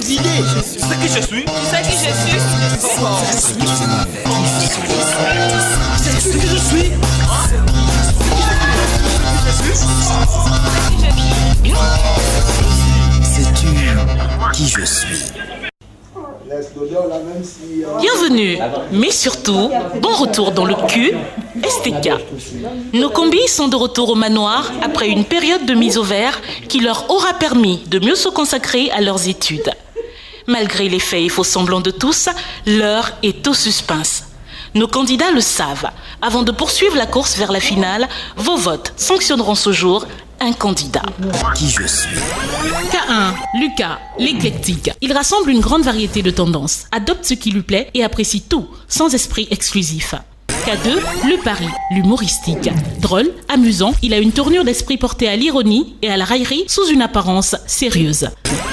d'idée. Tu sais qui je suis? Tu sais qui je suis? C'est qui je suis. Sais-tu qui je suis? Bienvenue, mais surtout, bon retour dans le Q STK. Nos combis sont de retour au manoir après une période de mise au vert qui leur aura permis de mieux se consacrer à leurs études. Malgré les faits et faux semblants de tous, l'heure est au suspense. Nos candidats le savent. Avant de poursuivre la course vers la finale, vos votes sanctionneront ce jour un candidat. Qui je suis? K1, Lucas, l'éclectique. Il rassemble une grande variété de tendances, adopte ce qui lui plaît et apprécie tout, sans esprit exclusif. K2, le pari, l'humoristique. Drôle, amusant, il a une tournure d'esprit portée à l'ironie et à la raillerie sous une apparence sérieuse.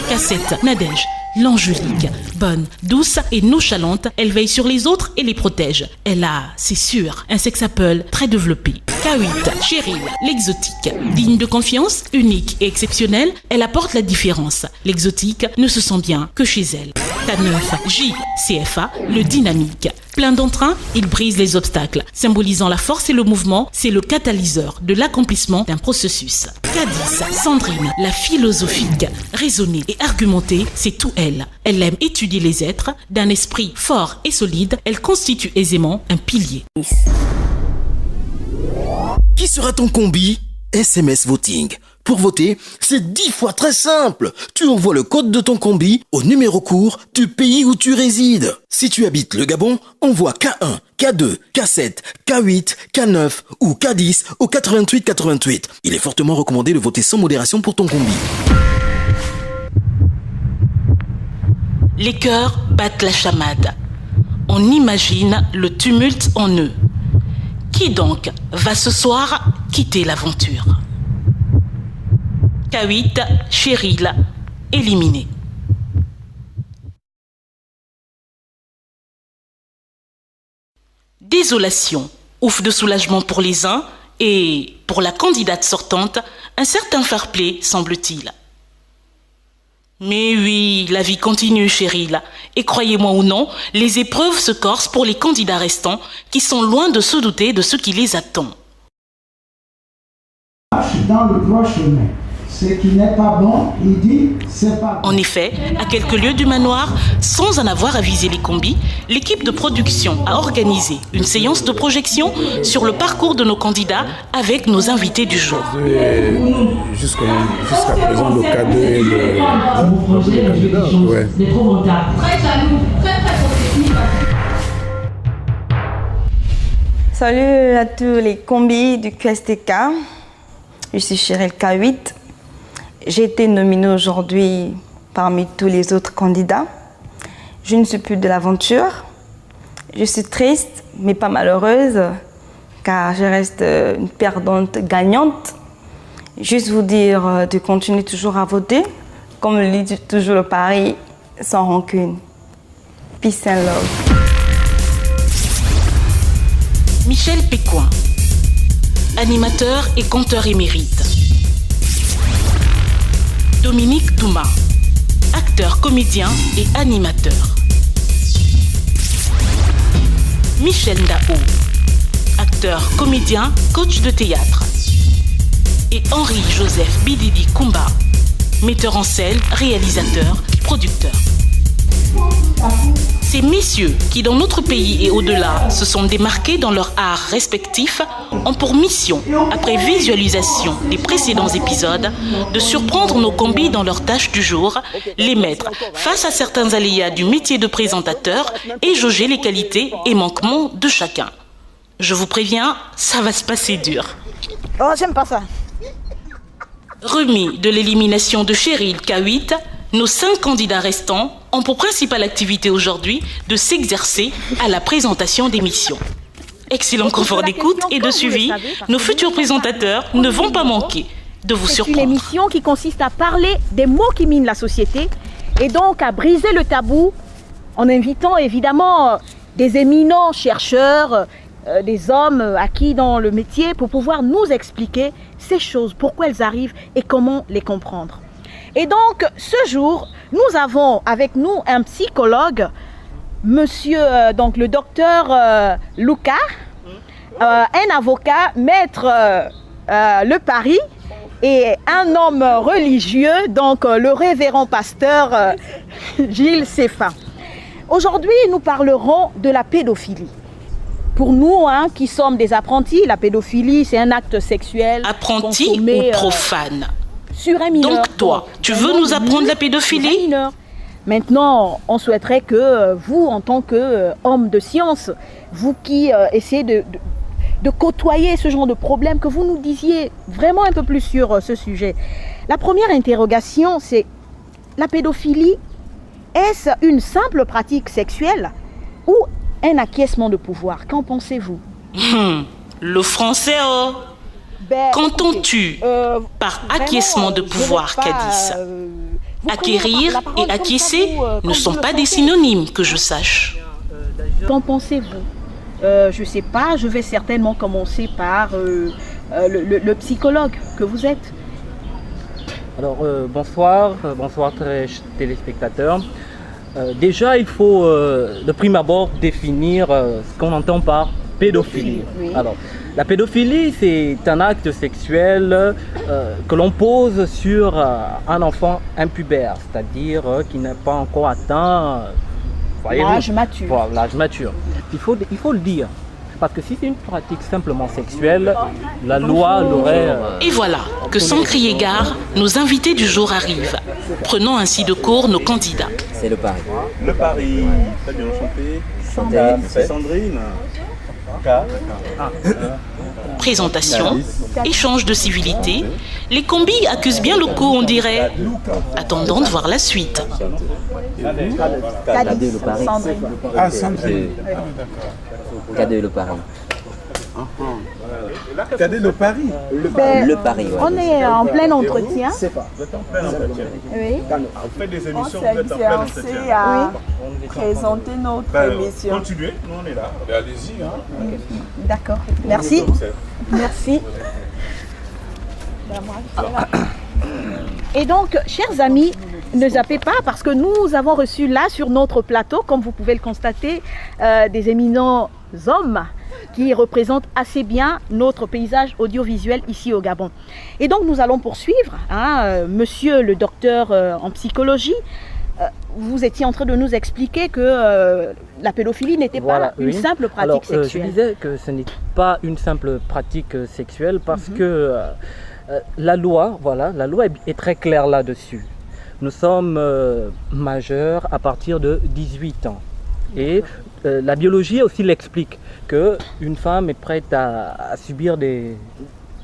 K7, Nadège, l'angélique. Bonne, douce et nonchalante, elle veille sur les autres et les protège. Elle a, c'est sûr, un sex appeal très développé. K8, Cheryl, l'exotique. Digne de confiance, unique et exceptionnelle, elle apporte la différence. L'exotique ne se sent bien que chez elle. K9, J, CFA, le dynamique. Plein d'entrain, il brise les obstacles. Symbolisant la force et le mouvement, c'est le catalyseur de l'accomplissement d'un processus. K10, Sandrine, la philosophique. Raisonnée et argumentée, c'est tout elle. Elle aime étudier les êtres. D'un esprit fort et solide, elle constitue aisément un pilier. Qui sera ton combi? SMS Voting. Pour voter, c'est 10 fois très simple. Tu envoies le code de ton combi au numéro court du pays où tu résides. Si tu habites le Gabon, envoie K1, K2, K7, K8, K9 ou K10 au 88 88. Il est fortement recommandé de voter sans modération pour ton combi. Les cœurs battent la chamade. On imagine le tumulte en eux. Qui donc va ce soir quitter l'aventure? K8, Cheryl, éliminé. Désolation, ouf de soulagement pour les uns et, pour la candidate sortante, un certain fair-play semble-t-il. Mais oui, la vie continue, Cheryl. Et croyez-moi ou non, les épreuves se corsent pour les candidats restants qui sont loin de se douter de ce qui les attend. Dans le droit chemin. Ce qui n'est pas bon, il dit, c'est pas bon. En effet, à quelques lieues du manoir, sans en avoir avisé les combis, l'équipe de production a organisé une séance de projection sur le parcours de nos candidats avec nos invités du jour. Jusqu'à présent, le K2 et le... Ouais. Salut à tous les combis du QSTK. Je suis Cheryl K8. J'ai été nominée aujourd'hui parmi tous les autres candidats. Je ne suis plus de l'aventure. Je suis triste, mais pas malheureuse, car je reste une perdante gagnante. Juste vous dire de continuer toujours à voter, comme le dit toujours le pari, sans rancune. Peace and love. Michel Pécoin, animateur et conteur émérite. Dominique Touma, acteur, comédien et animateur. Michel Ndao, acteur, comédien, coach de théâtre. Et Henri-Joseph Bididi Kumba, metteur en scène, réalisateur, producteur. Ces messieurs qui, dans notre pays et au-delà, se sont démarqués dans leur art respectif, ont pour mission, après visualisation des précédents épisodes, de surprendre nos combis dans leurs tâches du jour, les mettre face à certains aléas du métier de présentateur et jauger les qualités et manquements de chacun. Je vous préviens, ça va se passer dur. Oh, j'aime pas ça. Remis de l'élimination de Cheryl K8, nos 5 candidats restants ont pour principale activité aujourd'hui de s'exercer à la présentation d'émissions. Excellent confort d'écoute et de suivi, nos futurs présentateurs ne vont pas manquer de vous surprendre. C'est une émission qui consiste à parler des maux qui minent la société et donc à briser le tabou en invitant évidemment des éminents chercheurs, des hommes acquis dans le métier pour pouvoir nous expliquer ces choses, pourquoi elles arrivent et comment les comprendre. Et donc, ce jour, nous avons avec nous un psychologue, monsieur, donc le docteur Lucas, un avocat, maître Le Paris, et un homme religieux, donc le révérend pasteur Gilles Séphin. Aujourd'hui, nous parlerons de la pédophilie. Pour nous, qui sommes des apprentis, la pédophilie, c'est un acte sexuel. Apprenti consommé, ou profane? Sur un mineur. Donc toi, tu veux nous apprendre la pédophilie? Maintenant, on souhaiterait que vous, en tant qu'homme de science, vous qui essayez de côtoyer ce genre de problème, que vous nous disiez vraiment un peu plus sur ce sujet. La première interrogation, c'est la pédophilie, est-ce une simple pratique sexuelle ou un acquiescement de pouvoir? Qu'en pensez-vous? Le français, qu'entends-tu par acquiescement de pouvoir, Cadiz? Acquérir et acquiescer ne sont pas des synonymes, que je sache. Qu'en pensez-vous? Je ne sais pas, je vais certainement commencer par le psychologue que vous êtes. Alors, bonsoir téléspectateurs. Déjà, il faut de prime abord définir ce qu'on entend par pédophilie. Oui. Alors, la pédophilie, c'est un acte sexuel que l'on pose sur un enfant impubère, c'est-à-dire qui n'a pas encore atteint l'âge mature. Voilà, l'âge mature. Il faut le dire. Parce que si c'est une pratique simplement sexuelle, la loi l'aurait... Et voilà que sans crier gare, nos invités du jour arrivent. Prenons ainsi de court nos candidats. C'est le Paris. Le Paris, très bien enchanté. C'est Sandrine. Présentation, échange de civilité. Les combis accusent bien le coup, on dirait. Attendons de voir la suite. Cadet le Paris. Ah, Sandrine. Cadet le Paris. Cadet le Paris. Le Paris, ouais. On est en plein entretien. Vous êtes en plein entretien. Oui. Vous faites des émissions, On vous êtes en plein entretien. s'est exercé à présenter notre émission. Continuez, nous on est là. Allez-y. D'accord. Merci. Merci. Et donc, chers amis, ne zappez pas parce que nous avons reçu là sur notre plateau, comme vous pouvez le constater, des éminents hommes qui représentent assez bien notre paysage audiovisuel ici au Gabon. Et donc nous allons poursuivre. Monsieur le docteur en psychologie, vous étiez en train de nous expliquer que la pédophilie n'était pas une simple pratique sexuelle. Je disais que ce n'est pas une simple pratique sexuelle parce que la loi est très claire là-dessus. Nous sommes majeurs à partir de 18 ans. Et la biologie aussi l'explique, qu'une femme est prête à subir de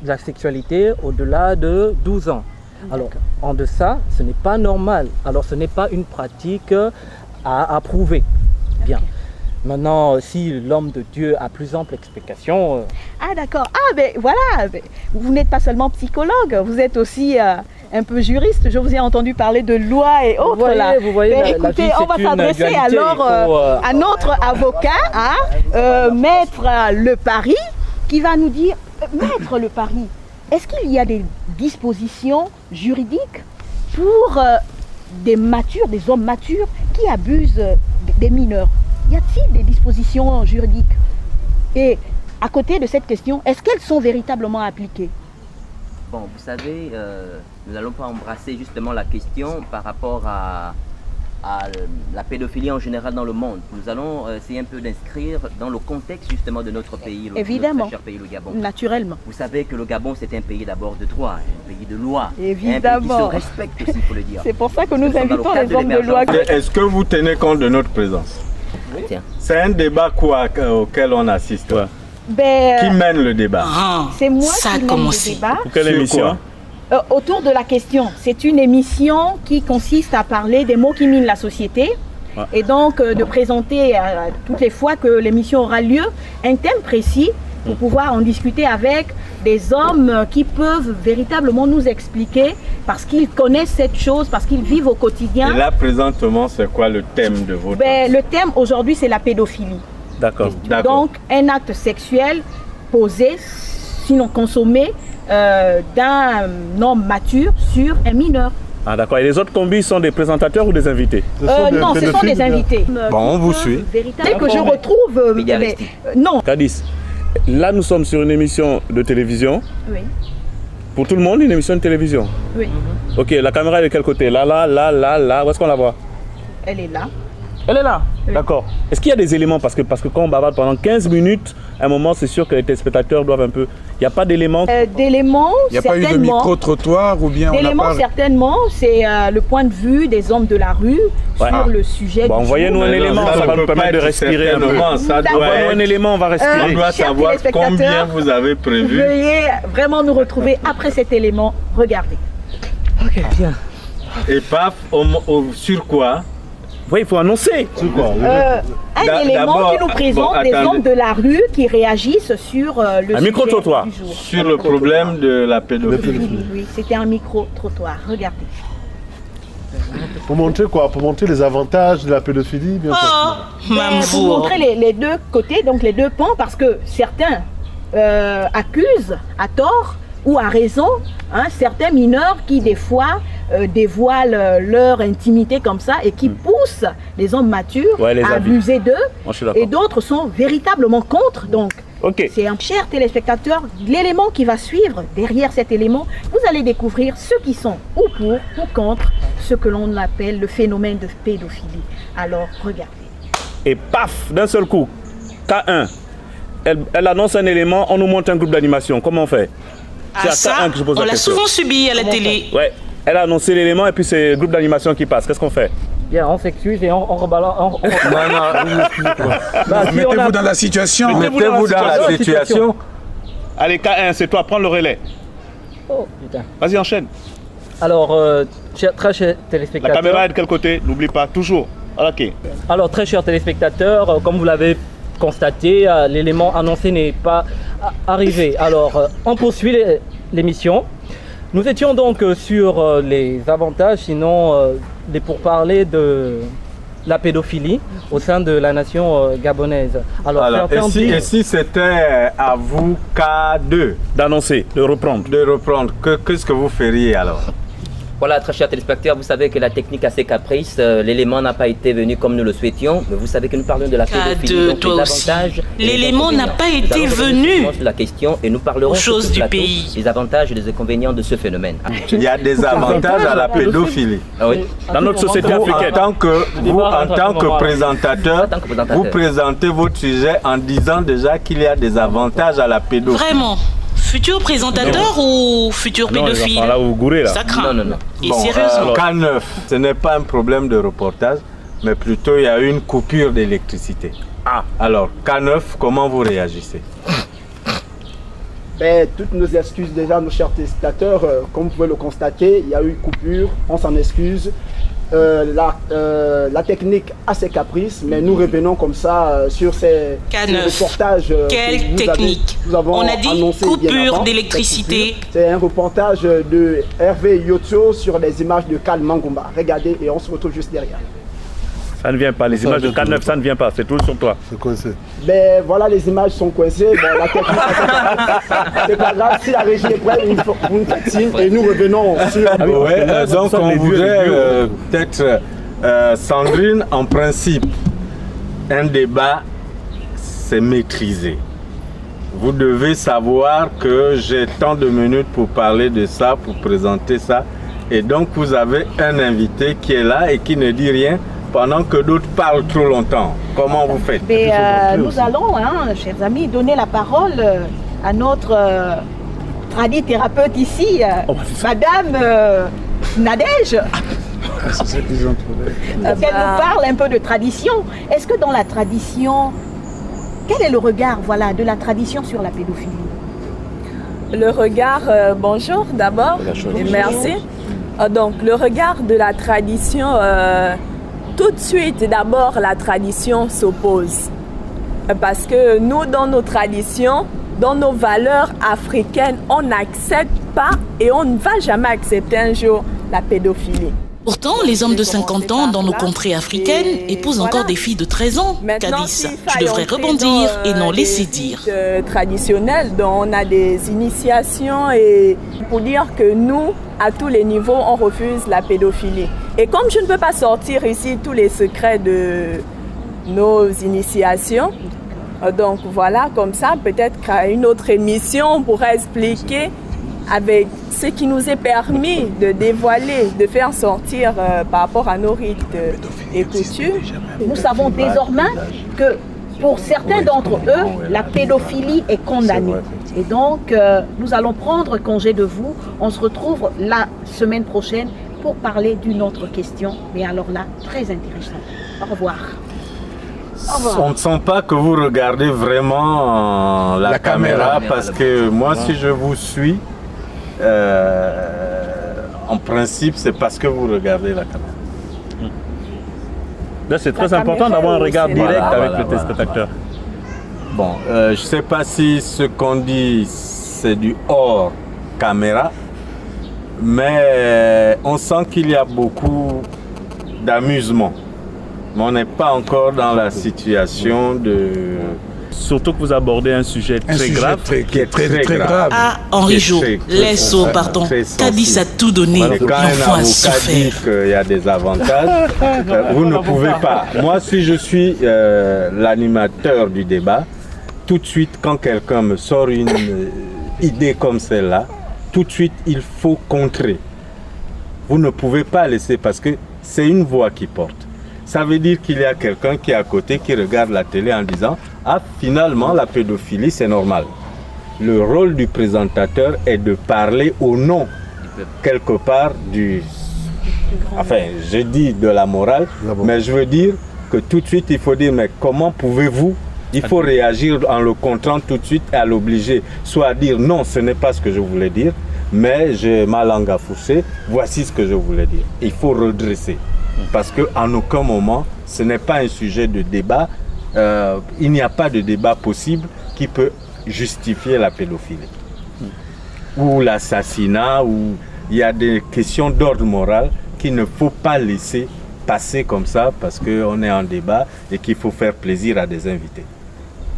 la sexualité au-delà de 12 ans. Alors, en deçà, ce n'est pas normal. Alors, ce n'est pas une pratique à approuver. Bien. Maintenant, si l'homme de Dieu a plus ample explication... Ah d'accord. Ah ben voilà, vous n'êtes pas seulement psychologue, vous êtes aussi un peu juriste. Je vous ai entendu parler de loi et autres. Vous voyez, écoutez, on va s'adresser alors à notre avocat, Maître Le Paris, qui va nous dire, Maître Le Paris, est-ce qu'il y a des dispositions juridiques pour des hommes matures qui abusent des mineurs? Y a-t-il des dispositions juridiques? Et à côté de cette question, est-ce qu'elles sont véritablement appliquées? Bon, vous savez, nous n'allons pas embrasser justement la question par rapport à la pédophilie en général dans le monde. Nous allons essayer un peu d'inscrire dans le contexte justement de notre pays, évidemment, notre cher pays, le Gabon. Naturellement. Vous savez que le Gabon, c'est un pays d'abord de droit, un pays de loi. Évidemment. Un pays qui se respecte aussi, il faut le dire. C'est pour ça que nous invitons les hommes de loi. Est-ce que vous tenez compte de notre présence? C'est un débat auquel on assiste. Qui mène le débat? C'est moi qui mène le débat. Pour quelle émission? Autour de la question. C'est une émission qui consiste à parler des mots qui minent la société. Et donc de présenter toutes les fois que l'émission aura lieu un thème précis pour pouvoir en discuter avec des hommes qui peuvent véritablement nous expliquer parce qu'ils connaissent cette chose, parce qu'ils vivent au quotidien. Et là, présentement, c'est quoi le thème de votre... Le thème aujourd'hui, c'est la pédophilie. D'accord. Donc, un acte sexuel posé, sinon consommé, d'un homme mature sur un mineur. Ah d'accord, et les autres combis sont des présentateurs ou des invités? Non, ce sont des invités. Bon, on vous suit. Dès que je retrouve... non. Cadis, là nous sommes sur une émission de télévision. Oui. Pour tout le monde, une émission de télévision? Oui. Ok, la caméra est de quel côté? Là, où est-ce qu'on la voit? Elle est là. Elle est là? Oui. D'accord. Est-ce qu'il y a des éléments, parce que quand on bavarde pendant 15 minutes, à un moment, c'est sûr que les téléspectateurs doivent un peu... Il n'y a pas d'éléments? D'éléments, il n'y a pas eu de micro-trottoir ou bien... D'éléments, certainement. C'est le point de vue des hommes de la rue sur le sujet du envoyez-nous un élément, ça va nous permettre de respirer un peu. Envoyez-nous un élément, on va respirer. On doit savoir combien vous avez prévu. Veuillez vraiment nous retrouver après cet élément. Regardez. Ok, bien. Et paf, sur quoi? Oui, il faut annoncer. Un élément qui nous présente des hommes de la rue qui réagissent sur le sujet micro-trottoir. du jour. Sur le problème de la pédophilie. Oui, c'était un micro-trottoir. Regardez. Pour montrer quoi? Pour montrer les avantages de la pédophilie, bien sûr. Pour montrer les deux côtés, donc les deux pans, parce que certains accusent à tort ou à raison certains mineurs qui des fois dévoilent leur intimité comme ça et qui poussent les hommes matures à abuser d'eux, et d'autres sont véritablement contre. Donc c'est un cher téléspectateur, l'élément qui va suivre derrière cet élément, vous allez découvrir ceux qui sont ou pour ou contre ce que l'on appelle le phénomène de pédophilie. Alors regardez. Et paf, d'un seul coup, K1, elle annonce un élément, on nous montre un groupe d'animation, comment on fait? Ah ça, on l'a souvent subi à la télé. Ouais, elle a annoncé l'élément et puis c'est le groupe d'animation qui passe. Qu'est-ce qu'on fait? Bien, on s'excuse et on rebalance. Mettez-vous dans la situation. Mettez-vous dans la situation. Allez, K1, c'est toi, prends le relais. Oh, putain. Vas-y, enchaîne. Alors, très chers téléspectateurs. La caméra est de quel côté? N'oublie pas, toujours. Ok. Alors, très chers téléspectateurs, comme vous l'avez constaté, l'élément annoncé n'est pas arrivé. Alors, on poursuit l'émission. Nous étions donc sur les avantages, sinon les pourparlers de la pédophilie au sein de la nation gabonaise. Alors et si c'était à vous, K2, d'annoncer, de reprendre, qu'est-ce que vous feriez alors? Voilà, très chers téléspectateurs, vous savez que la technique a ses caprices, l'élément n'a pas été venu comme nous le souhaitions, mais vous savez que nous parlons de la pédophilie, donc les avantages. L'élément n'a pas été venu la question et nous parlerons aux choses du pays. Les avantages et les inconvénients de ce phénomène. Il y a des avantages à la pédophilie. Oui. Dans notre société africaine. En tant que présentateur, vous présentez votre sujet en disant déjà qu'il y a des avantages à la pédophilie. Vraiment? Futur présentateur ou futur pédophile? Là où vous gourez, là. Ça craint. Non. Et sérieusement. K9, ce n'est pas un problème de reportage, mais plutôt il y a eu une coupure d'électricité. Alors, K9, comment vous réagissez? Toutes nos excuses déjà, nos chers téléspectateurs, comme vous pouvez le constater, il y a eu une coupure, on s'en excuse. La technique a ses caprices, mais nous revenons comme ça sur ces reportages. Quelle technique? On a dit coupure d'électricité. C'est un reportage de Hervé Yotso sur les images de Kal Mangumba. Regardez et on se retrouve juste derrière. Ça ne vient pas, les images de K9, ça ne vient pas, c'est tout sur toi. C'est coincé. Voilà, les images sont coincées. La technique, c'est pas grave, si la régie est prête, vous nous faites signe et nous revenons sur... donc on voudrait peut-être, Sandrine, en principe, un débat, c'est maîtrisé. Vous devez savoir que j'ai tant de minutes pour parler de ça, pour présenter ça. Et donc vous avez un invité qui est là et qui ne dit rien pendant que d'autres parlent trop longtemps. Comment vous faites? Nous allons, chers amis, donner la parole à notre tradithérapeute ici, Madame Nadège. Qu'elle nous parle un peu de tradition. Est-ce que dans la tradition, quel est le regard de la tradition sur la pédophilie? Le regard, bonjour d'abord, et merci. Donc le regard de la tradition, tout de suite d'abord la tradition s'oppose. Parce que nous dans nos traditions, dans nos valeurs africaines, on n'accepte pas et on ne va jamais accepter un jour la pédophilie. Pourtant, les hommes de 50 ans dans nos contrées africaines épousent encore des filles de 13 ans. Kadis, tu devrais rebondir et non laisser dire. Traditionnel, dont on a des initiations et pour dire que nous, à tous les niveaux, on refuse la pédophilie. Et comme je ne peux pas sortir ici tous les secrets de nos initiations, donc voilà, comme ça, peut-être qu'à une autre émission, on pourra expliquer avec ce qui nous est permis de dévoiler, de faire sortir par rapport à nos rites et coutumes. Nous savons désormais que pour certains d'entre eux, la pédophilie est condamnée. Et donc, nous allons prendre congé de vous. On se retrouve la semaine prochaine pour parler d'une autre question, mais alors là, très intéressante. Au revoir. On ne sent pas que vous regardez vraiment la caméra parce que moi, si je vous suis, en principe, c'est parce que vous regardez la caméra. Là, c'est très important d'avoir un regard direct avec le téléspectateur. Bon, je ne sais pas si ce qu'on dit, c'est du hors caméra, mais on sent qu'il y a beaucoup d'amusement. Mais on n'est pas encore dans la situation de... Surtout que vous abordez un sujet très grave. Qui est très grave. Ah, Henri Jo, laisse-au, pardon. Kadis a tout donné. L'enfant a souffert. Dit qu'il y a des avantages. Vous ne pouvez pas. Moi, si je suis l'animateur du débat, tout de suite, quand quelqu'un me sort une idée comme celle-là, tout de suite, il faut contrer. Vous ne pouvez pas laisser parce que c'est une voix qui porte. Ça veut dire qu'il y a quelqu'un qui est à côté, qui regarde la télé en disant « Ah, finalement, la pédophilie, c'est normal ». Le rôle du présentateur est de parler au nom, quelque part, du... Enfin, je dis de la morale, mais je veux dire que tout de suite, il faut dire « Mais comment pouvez-vous » Il faut réagir en le contrant tout de suite et à l'obliger. Soit à dire « Non, ce n'est pas ce que je voulais dire, mais j'ai ma langue à fourcher, voici ce que je voulais dire ». Il faut redresser. Parce qu'en aucun moment, ce n'est pas un sujet de débat. Il n'y a pas de débat possible qui peut justifier la pédophilie. Ou l'assassinat, ou il y a des questions d'ordre moral qu'il ne faut pas laisser passer comme ça parce qu'on est en débat et qu'il faut faire plaisir à des invités.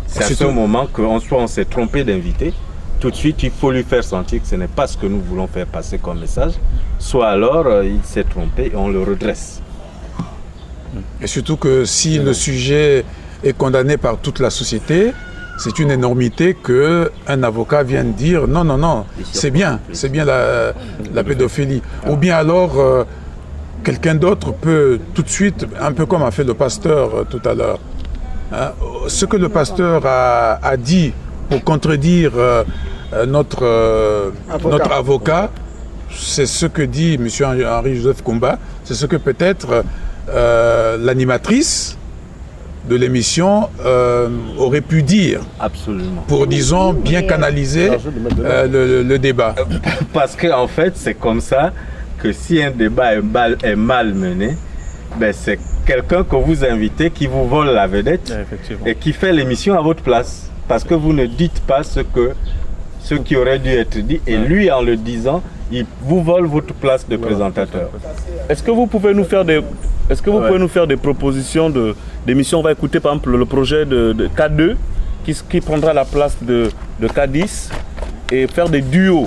C'est à ce moment qu'on on s'est trompé d'invité. Tout de suite, il faut lui faire sentir que ce n'est pas ce que nous voulons faire passer comme message. Soit alors, il s'est trompé et on le redresse. Et surtout que si le sujet est condamné par toute la société, c'est une énormité qu'un avocat vienne dire non, non, non, c'est bien la pédophilie. Ou bien alors, quelqu'un d'autre peut tout de suite, un peu comme a fait le pasteur tout à l'heure, hein, ce que le pasteur a dit pour contredire notre avocat, c'est ce que dit M. Henri-Joseph Koumba, c'est ce que peut-être l'animatrice de l'émission aurait pu dire. Absolument. Pour, disons, bien canaliser le débat. Parce qu'en fait, c'est comme ça que si un débat est mal mené, ben c'est quelqu'un que vous invitez qui vous vole la vedette et qui fait l'émission à votre place. Parce que vous ne dites pas ce qui aurait dû être dit. Et lui, en le disant, il vous vole votre place de présentateur. Est-ce que vous pouvez nous faire des propositions d'émissions? On va écouter par exemple le projet de K2 qui prendra la place de Kadis et faire des duos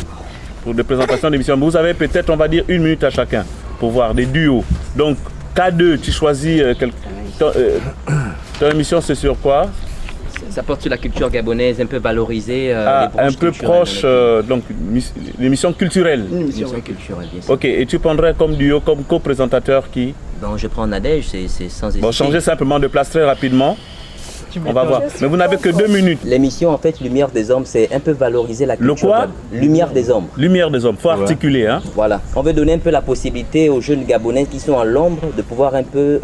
pour des présentations d'émissions. Vous avez peut-être, on va dire, 1 minute à chacun pour voir des duos. Donc K2, tu choisis ton émission, c'est sur quoi? Ça porte sur la culture gabonaise, un peu valorisée. Un peu proche, donc l'émission culturelle. Une émission culturelle, bien sûr. Ok, et tu prendrais comme duo, comme co-présentateur qui? Donc je prends Nadège, c'est sans hésiter. Bon, changez simplement de place très rapidement. On va voir. Mais vous n'avez que 2 minutes. L'émission, en fait, Lumière des Hommes, c'est un peu valoriser la culture. Le quoi? Lumière des Hommes. Lumière des Hommes, il faut articuler. Hein. Voilà. On veut donner un peu la possibilité aux jeunes Gabonais qui sont à l'ombre de pouvoir un peu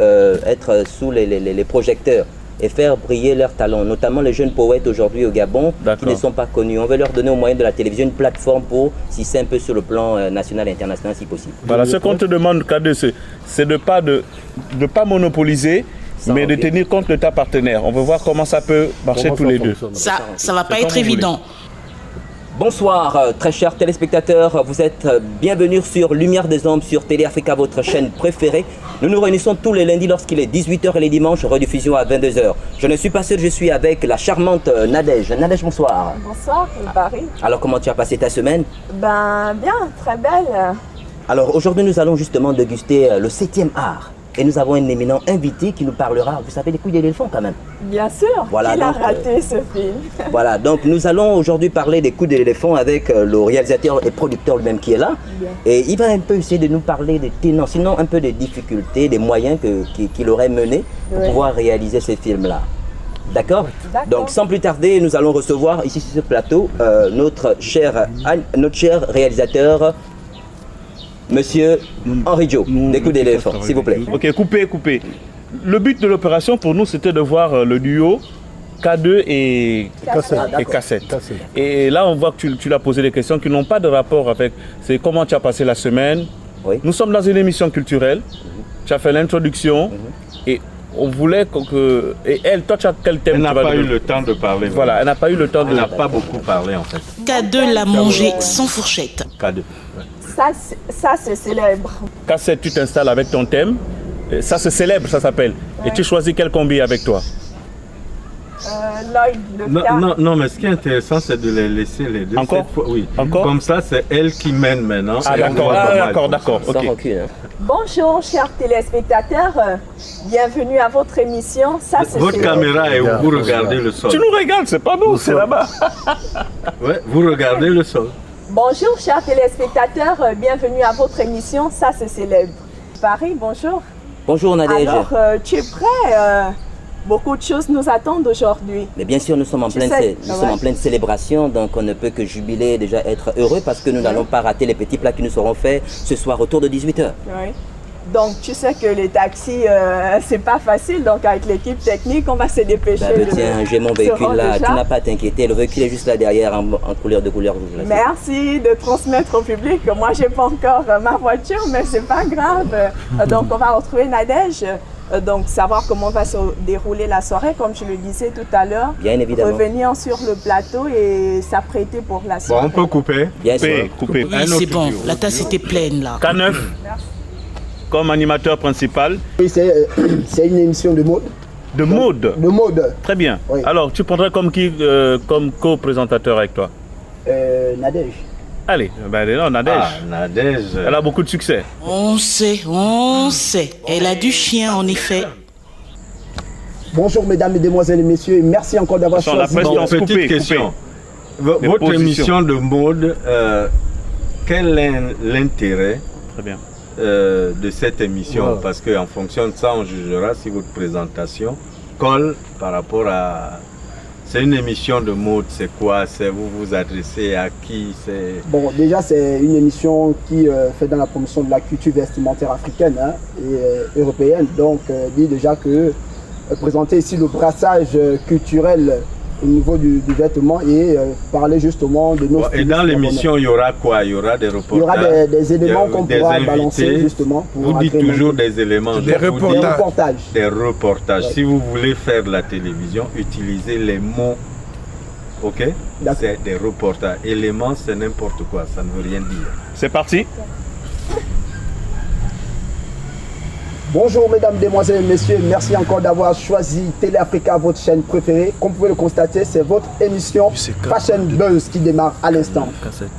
être sous les projecteurs et faire briller leurs talents, notamment les jeunes poètes aujourd'hui au Gabon qui ne sont pas connus. On veut leur donner au moyen de la télévision une plateforme pour s'hisser un peu sur le plan national et international si possible. Voilà, ce qu'on te demande, K2, c'est de ne pas monopoliser, mais de tenir compte de ta partenaire. On veut voir comment ça peut marcher tous les deux. Ça va pas être évident. Bonsoir, très chers téléspectateurs, vous êtes bienvenus sur Lumière des Hommes sur Télé Africa, votre chaîne préférée. Nous nous réunissons tous les lundis lorsqu'il est 18h et les dimanches, rediffusion à 22h. Je ne suis pas seul, je suis avec la charmante Nadège. Nadège, bonsoir. Bonsoir, Paris. Alors, comment tu as passé ta semaine? Ben, bien, très belle. Alors, aujourd'hui, nous allons justement déguster le 7e art. Et nous avons un éminent invité qui nous parlera, vous savez, des couilles d'éléphant quand même. Bien sûr, voilà, il a raté ce film. Voilà, donc nous allons aujourd'hui parler des couilles d'éléphant avec le réalisateur et producteur lui-même qui est là. Bien. Et il va un peu essayer de nous parler des tenants, sinon un peu des difficultés, des moyens qu'il aurait menés pour pouvoir réaliser ces films-là. D'accord? Donc sans plus tarder, nous allons recevoir ici sur ce plateau notre cher réalisateur, Monsieur Henri Joe, des coups d'éléphant, s'il vous plaît. Ok, coupez. Le but de l'opération pour nous, c'était de voir le duo K2 et Cassette. Et là, on voit que tu l'as posé des questions qui n'ont pas de rapport avec c'est comment tu as passé la semaine. Oui. Nous sommes dans une émission culturelle. Tu as fait l'introduction et on voulait que... Et elle, toi, tu as quel thème? Elle n'a pas eu le temps de parler. Voilà, elle n'a pas eu le temps de... Elle n'a pas beaucoup parlé en fait. K2 l'a mangé sans fourchette. K2. Ça c'est célèbre. Cassette, tu t'installes avec ton thème. Ça, c'est célèbre, ça s'appelle. Et tu choisis quel combi avec toi? Non, mais ce qui est intéressant, c'est de les laisser les deux. Encore? Oui. Encore? Comme ça, c'est elle qui mène maintenant. Ah, d'accord. Ok. Bonjour, chers téléspectateurs. Bienvenue à votre émission. Ça, c'est votre caméra est où vous regardez le sol. Tu nous regardes, c'est pas nous, c'est là-bas. Ouais, vous regardez le sol. Bonjour, chers téléspectateurs. Bienvenue à votre émission. Ça, c'est célèbre. Paris, bonjour. Bonjour Nadège. Alors, tu es prêt? Beaucoup de choses nous attendent aujourd'hui. Mais bien sûr, nous sommes en pleine célébration, donc on ne peut que jubiler, déjà être heureux parce que nous n'allons pas rater les petits plats qui nous seront faits ce soir autour de 18h. Oui. Donc tu sais que les taxis, c'est pas facile, donc avec l'équipe technique, on va se dépêcher. Tiens, j'ai mon véhicule là, tu n'as pas à t'inquiéter, le véhicule est juste là derrière en couleur rouge. Merci de transmettre au public. Moi, j'ai pas encore ma voiture, mais c'est pas grave. Donc on va retrouver Nadège. Donc savoir comment va se dérouler la soirée, comme je le disais tout à l'heure. Bien évidemment. Revenir sur le plateau et s'apprêter pour la soirée. Bon, on peut couper. Bien sûr. Couper. Oui, c'est bon, la tasse était pleine là. K9, merci. comme animateur principal. Oui, c'est une émission de mode. De mode? De mode. Très bien. Oui. Alors, tu prendrais comme qui comme co-présentateur avec toi? Nadège. Allez, non, Nadège. Nadège. Elle a beaucoup de succès. On sait. Elle a du chien en effet. Bonjour mesdames, mesdemoiselles et messieurs, et merci encore d'avoir choisi. Petite question. Votre émission de mode, quel est l'intérêt de cette émission? Parce qu'en fonction de ça, on jugera si votre présentation colle par rapport à... C'est une émission de mode, c'est quoi? Vous vous adressez à qui? Bon, déjà, c'est une émission qui fait dans la promotion de la culture vestimentaire africaine et européenne. Donc, dit déjà que présenter ici le brassage culturel au niveau du vêtement et parler justement de nos... Et dans l'émission, il y aura quoi? Il y aura des reportages? Il y aura des éléments qu'on pourra balancer justement. Vous dites toujours des éléments. Des reportages. Des reportages. Si vous voulez faire de la télévision, utilisez les mots. Ok? C'est des reportages. Éléments, c'est n'importe quoi. Ça ne veut rien dire. C'est parti. Bonjour mesdames, mesdemoiselles et messieurs, merci encore d'avoir choisi Télé Africa, votre chaîne préférée. Comme vous pouvez le constater, c'est votre émission Fashion Buzz qui démarre à l'instant.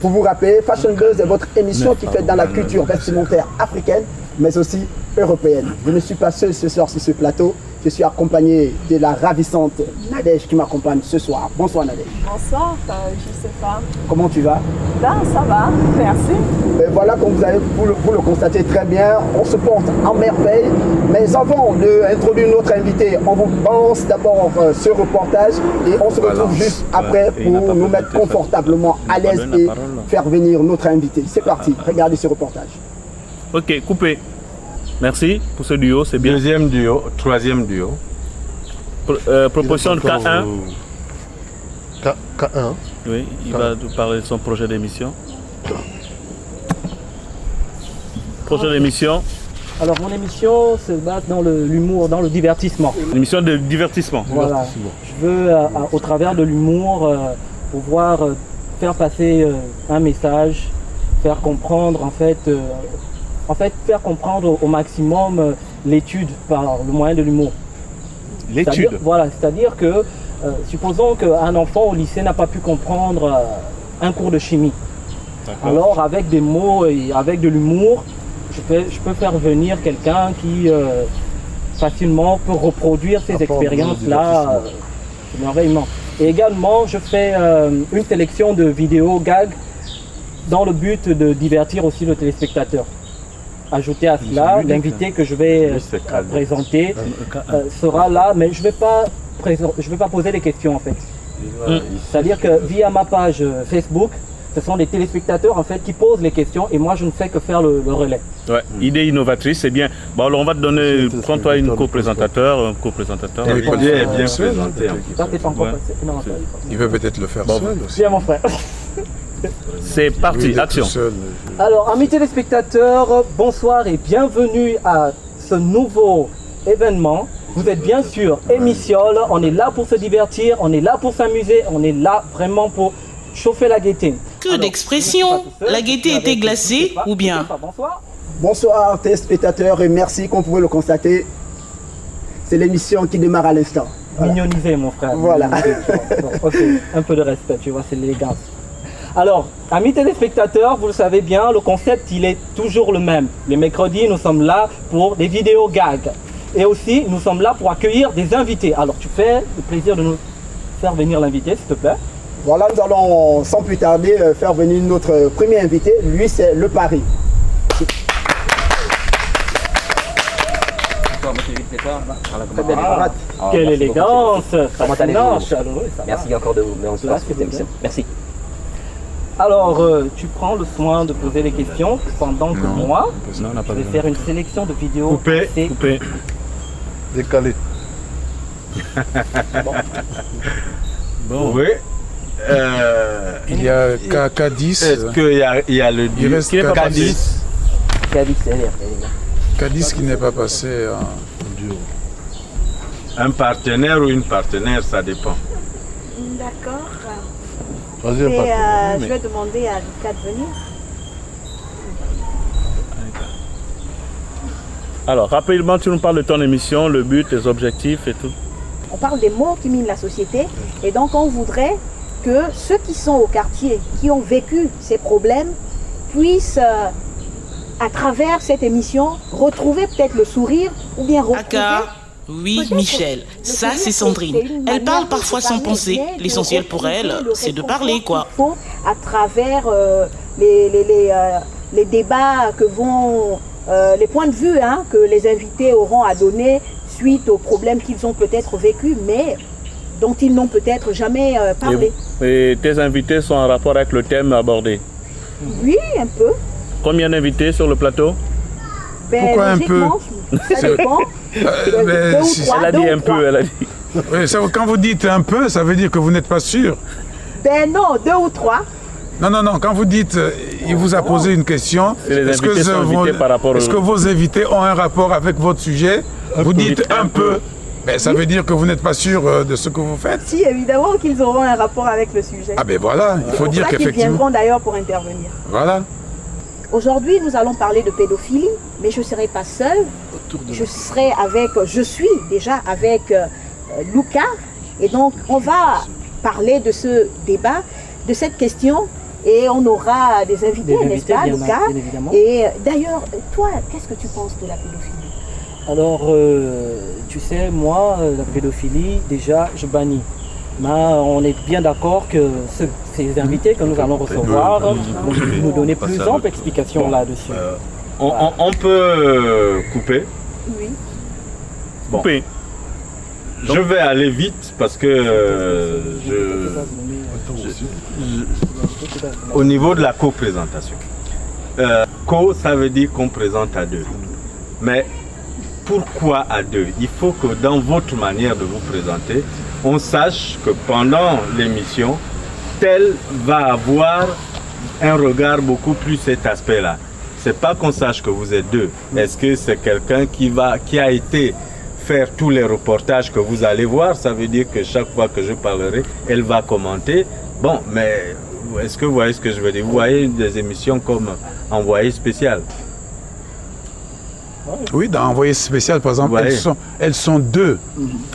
Pour vous rappeler, Fashion Buzz est votre émission qui fait dans la culture vestimentaire africaine, mais aussi européenne. Je ne suis pas seul ce soir sur ce plateau, je suis accompagné de la ravissante Nadège qui m'accompagne ce soir. Bonsoir Nadège. Bonsoir, Joséphine. Comment tu vas? Ben, ça va, merci. Et voilà, comme vous le constatez très bien, on se porte en merveille. Mais avant d'introduire notre invité, on vous balance d'abord ce reportage et on se retrouve juste après pour nous mettre confortablement à l'aise et faire venir notre invité. C'est parti, regardez ce reportage. Ok, coupé. Merci pour ce duo, c'est bien. Deuxième duo, troisième duo. Proposition de K1. K1. Oui, il va nous parler de son projet d'émission. Projet d'émission. Alors mon émission se base dans l'humour, dans le divertissement. Une émission de divertissement. Voilà. Je veux, au travers de l'humour, pouvoir faire passer un message, faire comprendre faire comprendre au maximum l'étude par le moyen de l'humour. L'étude. Voilà, c'est-à-dire que supposons qu'un enfant au lycée n'a pas pu comprendre un cours de chimie. Alors avec des mots et avec de l'humour, je peux faire venir quelqu'un qui facilement peut reproduire ces expériences-là merveilleusement. Et également, je fais une sélection de vidéos gags dans le but de divertir aussi le téléspectateur. Ajouter à cela, l'invité que je vais présenter sera là, mais je ne vais pas poser les questions en fait. C'est-à-dire que via ma page Facebook, ce sont les téléspectateurs en fait qui posent les questions et moi je ne fais que faire le relais. Ouais, idée innovatrice, c'est bien. Bon alors on va te donner, prends-toi une co-présentateur, un co-présentateur. Il est bien présenté. Il veut peut-être le faire seul aussi. Bien mon frère. C'est parti, action. Alors, amis téléspectateurs, bonsoir et bienvenue à ce nouveau événement. Vous êtes bien sûr Émissiol, on est là pour se divertir, on est là pour s'amuser, on est là vraiment pour chauffer la gaieté. Que d'expression, la gaieté était glacée ou bien? Bonsoir téléspectateurs et merci, comme vous pouvez le constater, c'est l'émission qui démarre à l'instant. Voilà. Mignonisé mon frère. Voilà. Bon, ok, un peu de respect, tu vois, c'est l'élégance. Alors, amis téléspectateurs, vous le savez bien, le concept, il est toujours le même. Les mercredis, nous sommes là pour des vidéos gags. Et aussi, nous sommes là pour accueillir des invités. Alors, tu fais le plaisir de nous faire venir l'invité, s'il te plaît. Voilà, nous allons sans plus tarder faire venir notre premier invité. Lui, c'est Le Paris. Quelle élégance! Comment allez-vous? Chaleureux, Merci encore de me recevoir cette émission. Merci. Alors, tu prends le soin de poser les questions pendant que moi, je vais faire une sélection de vidéos. Coupé. Décalé. Bon. Oui. Il y a K10. Est-ce qu'il y a le il reste K10? K10 qui n'est pas passé en duo. Un partenaire ou une partenaire, ça dépend. D'accord. Vas-y, je vais demander à Lucas de venir. Alors, rapidement, tu nous parles de ton émission, le but, les objectifs et tout. On parle des maux qui minent la société et donc on voudrait que ceux qui sont au quartier, qui ont vécu ces problèmes, puissent, à travers cette émission, retrouver peut-être le sourire ou bien retrouver... Oui, Michel, ça c'est Sandrine. Elle parle parfois sans penser. L'essentiel pour elle, c'est de parler, quoi. À travers les débats que vont... les points de vue que les invités auront à donner suite aux problèmes qu'ils ont peut-être vécus, mais dont ils n'ont peut-être jamais parlé. Et tes invités sont en rapport avec le thème abordé? Oui, un peu. Combien d'invités sur le plateau? Pourquoi un peu? Ça dépend. Elle a dit un peu, elle a dit. Oui, quand vous dites un peu, ça veut dire que vous n'êtes pas sûr. Ben non, 2 ou 3. Non, quand vous dites, il vous a posé une question, est-ce que vos invités ont un rapport avec votre sujet? Vous dites un peu, mais ça veut dire que vous n'êtes pas sûr de ce que vous faites? Si, évidemment qu'ils auront un rapport avec le sujet. Ah ben voilà, il faut dire qu'effectivement... Ils viendront d'ailleurs pour intervenir. Voilà. Aujourd'hui, nous allons parler de pédophilie, mais je ne serai pas seule. Je suis déjà avec Lucas, et donc on va parler de ce débat, de cette question, et on aura des invités, n'est-ce pas, Lucas? Et d'ailleurs, toi, qu'est-ce que tu penses de la pédophilie? Alors, tu sais, moi, la pédophilie, déjà, je bannis. Mais on est bien d'accord que ces invités que nous allons recevoir vont nous donner plus ample explication là-dessus. On peut couper? Oui. Bon. Couper. Je vais aller vite parce que au niveau de la co-présentation. Co, ça veut dire qu'on présente à deux. Mais pourquoi à deux? Il faut que dans votre manière de vous présenter, on sache que pendant l'émission, tel va avoir un regard beaucoup plus cet aspect-là. C'est pas qu'on sache que vous êtes deux. Est-ce que c'est quelqu'un qui a été faire tous les reportages que vous allez voir? Ça veut dire que chaque fois que je parlerai, elle va commenter. Bon, mais Est-ce que vous voyez ce que je veux dire? Vous voyez des émissions comme Envoyé spécial? Oui, dans Envoyé spécial, par exemple, elles sont deux.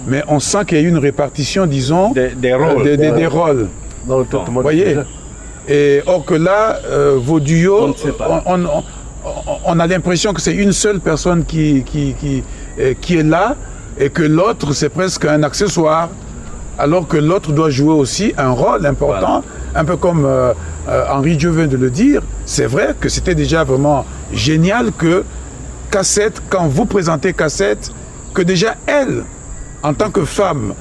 Mais on sent qu'il y a une répartition, disons, des rôles. Des rôles. Vous voyez? Et or que là, vos duos, on a l'impression que c'est une seule personne qui est là et que l'autre, c'est presque un accessoire. Alors que l'autre doit jouer aussi un rôle important, un peu comme Henri Dieu vient de le dire. C'est vrai que c'était déjà vraiment génial que Cassette, quand vous présentez Cassette, que déjà elle, en tant que femme,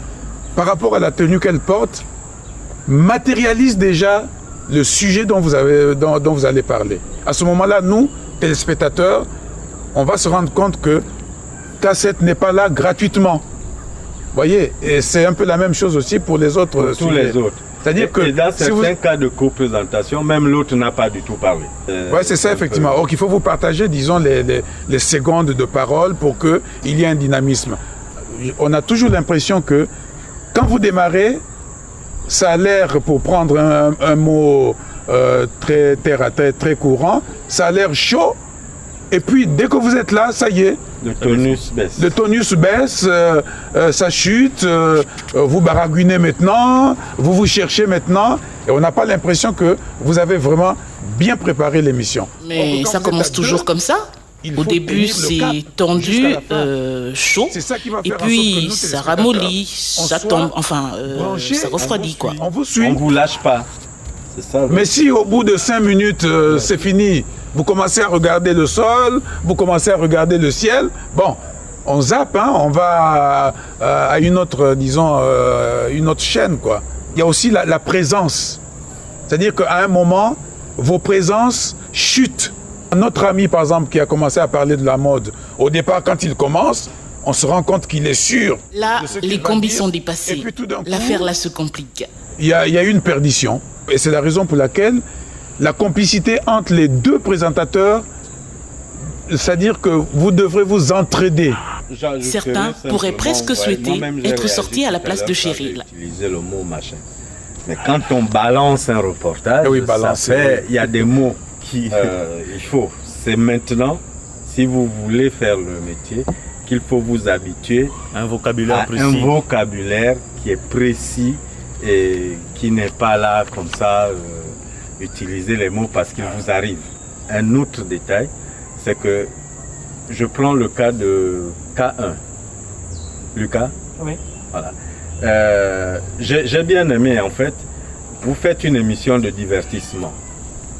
par rapport à la tenue qu'elle porte, matérialise déjà le sujet dont vous allez parler. À ce moment-là, nous, téléspectateurs, on va se rendre compte que Cassette n'est pas là gratuitement. Vous voyez, et c'est un peu la même chose aussi pour les autres. Pour tous les autres. C'est-à-dire que dans certains cas de co-présentation, même l'autre n'a pas du tout parlé. Oui, c'est ça, effectivement. Donc, il faut vous partager, disons, les secondes de parole pour qu'il y ait un dynamisme. On a toujours l'impression que quand vous démarrez, ça a l'air, pour prendre un mot très terre à terre, très courant, ça a l'air chaud. Et puis, dès que vous êtes là, ça y est. Le tonus baisse. Le tonus baisse, ça chute, vous baragouinez maintenant, vous cherchez maintenant, et on n'a pas l'impression que vous avez vraiment bien préparé l'émission. Mais ça commence toujours comme ça. Au début, c'est tendu, chaud, et puis ça ramollit, ça tombe, enfin, ça refroidit, quoi. On vous suit. On ne vous lâche pas. C'est ça. Mais si au bout de 5 minutes, c'est fini, vous commencez à regarder le sol, vous commencez à regarder le ciel, bon, on zappe, hein, on va à une autre, disons, une autre chaîne, quoi. Il y a aussi la présence. C'est-à-dire qu'à un moment, vos présences chutent. Notre ami, par exemple, qui a commencé à parler de la mode, au départ, quand il commence, on se rend compte qu'il est sûr. Là, les combis sont dépassés. L'affaire, là, se complique. Il y a une perdition. Et c'est la raison pour laquelle la complicité entre les deux présentateurs, c'est-à-dire que vous devrez vous entraider. Certains pourraient presque souhaiter être sortis à la place de Cheryl. Utiliser le mot machin. Mais quand on balance un reportage, il y a des mots qu'il faut. C'est maintenant, si vous voulez faire le métier, qu'il faut vous habituer à un vocabulaire précis. Un vocabulaire qui est précis et qui n'est pas là comme ça, utiliser les mots parce qu'il vous arrive. Un autre détail, c'est que je prends le cas de K1. Lucas? Oui. Voilà. J'ai bien aimé, en fait, vous faites une émission de divertissement.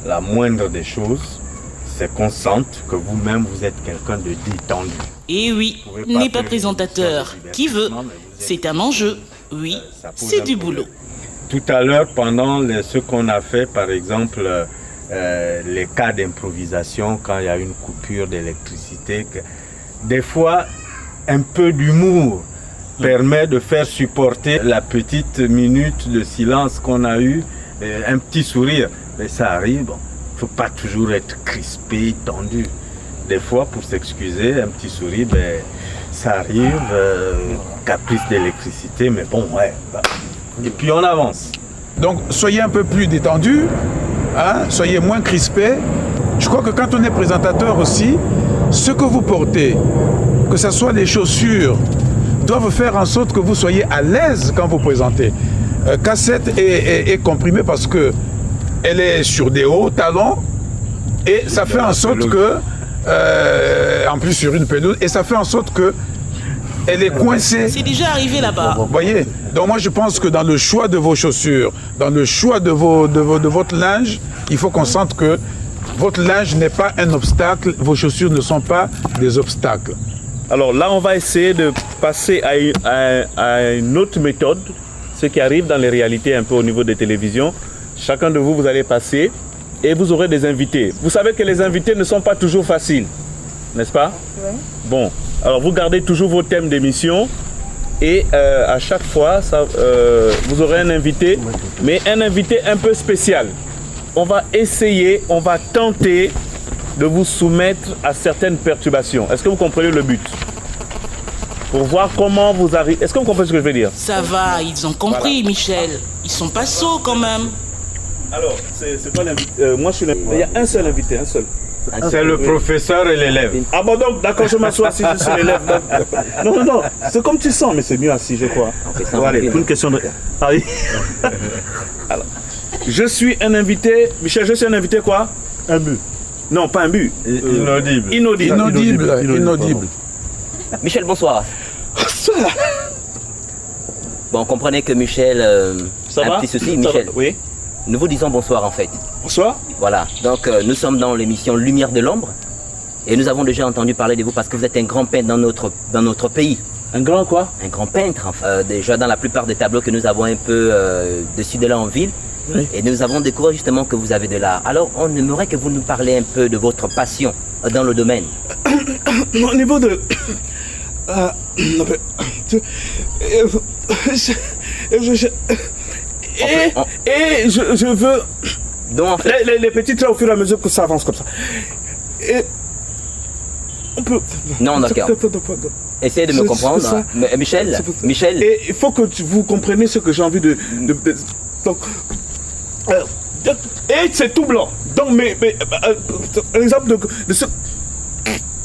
La moindre des choses, c'est qu'on sente que vous-même, vous êtes quelqu'un de détendu. Et oui, n'est pas présentateur. Qui veut? C'est un enjeu. Oui, c'est du boulot. Tout à l'heure, pendant ce qu'on a fait, par exemple, les cas d'improvisation, quand il y a une coupure d'électricité, des fois, un peu d'humour permet de faire supporter la petite minute de silence qu'on a eue, un petit sourire. Mais ça arrive, bon, il ne faut pas toujours être crispé, tendu. Des fois, pour s'excuser, un petit sourire, ben, ça arrive, caprice d'électricité, mais bon, ouais. Bah. Et puis on avance. Donc soyez un peu plus détendu, hein, soyez moins crispé. Je crois que quand on est présentateur aussi, ce que vous portez, que ce soit les chaussures, doivent faire en sorte que vous soyez à l'aise quand vous présentez. Cassette est comprimée parce que elle est sur des hauts talons et ça fait en sorte que, en plus sur une pelouse, et ça fait en sorte que elle est coincée. C'est déjà arrivé là-bas. Vous voyez? Donc moi je pense que dans le choix de vos chaussures, dans le choix de votre linge, il faut qu'on sente que votre linge n'est pas un obstacle, vos chaussures ne sont pas des obstacles. Alors là, on va essayer de passer à une autre méthode, ce qui arrive dans les réalités un peu au niveau des télévisions. Chacun de vous, vous allez passer et vous aurez des invités. Vous savez que les invités ne sont pas toujours faciles, n'est-ce pas? Oui. Bon, alors vous gardez toujours vos thèmes d'émission et à chaque fois, vous aurez un invité, mais un invité un peu spécial. On va essayer, on va tenter de vous soumettre à certaines perturbations. Est-ce que vous comprenez le but? Pour voir comment vous arrivez. Est-ce que vous comprenez ce que je veux dire? Ça va, ils ont compris, voilà. Michel. Ils sont pas sots quand même. Alors, c'est pas l'invité. Moi, je suis l'invité. Il y a un seul invité, un seul. C'est le professeur et l'élève. Ah bon, donc, d'accord, je m'assois si je suis l'élève. Non, non, c'est comme tu sens, mais c'est mieux assis, je crois. Bon, allez, une question de... Ah oui. Alors, je suis un invité. Michel, je suis un invité quoi? Un but. Non, pas un but. Inaudible. Inaudible. Michel, bonsoir. Bonsoir. Bon, comprenez que Michel Ça a va? un petit souci. Ça Michel, va? Oui. nous vous disons bonsoir en fait. Bonsoir. Voilà, donc nous sommes dans l'émission Lumière de l'ombre et nous avons déjà entendu parler de vous parce que vous êtes un grand peintre dans notre pays. Un grand quoi? Un grand peintre, enfin. Déjà dans la plupart des tableaux que nous avons un peu dessus de là en ville. Oui. Et nous avons découvert justement que vous avez de l'art. Alors on aimerait que vous nous parliez un peu de votre passion dans le domaine. Au niveau de... Et je veux... Donc, en fait... les petits traits au fur et à mesure que ça avance comme ça. Et... On peut... Non, d'accord. Essayez de me comprendre. Ça. Michel. Et il faut que vous compreniez ce que j'ai envie de... Donc... et c'est tout blanc. Donc, l'exemple de ce...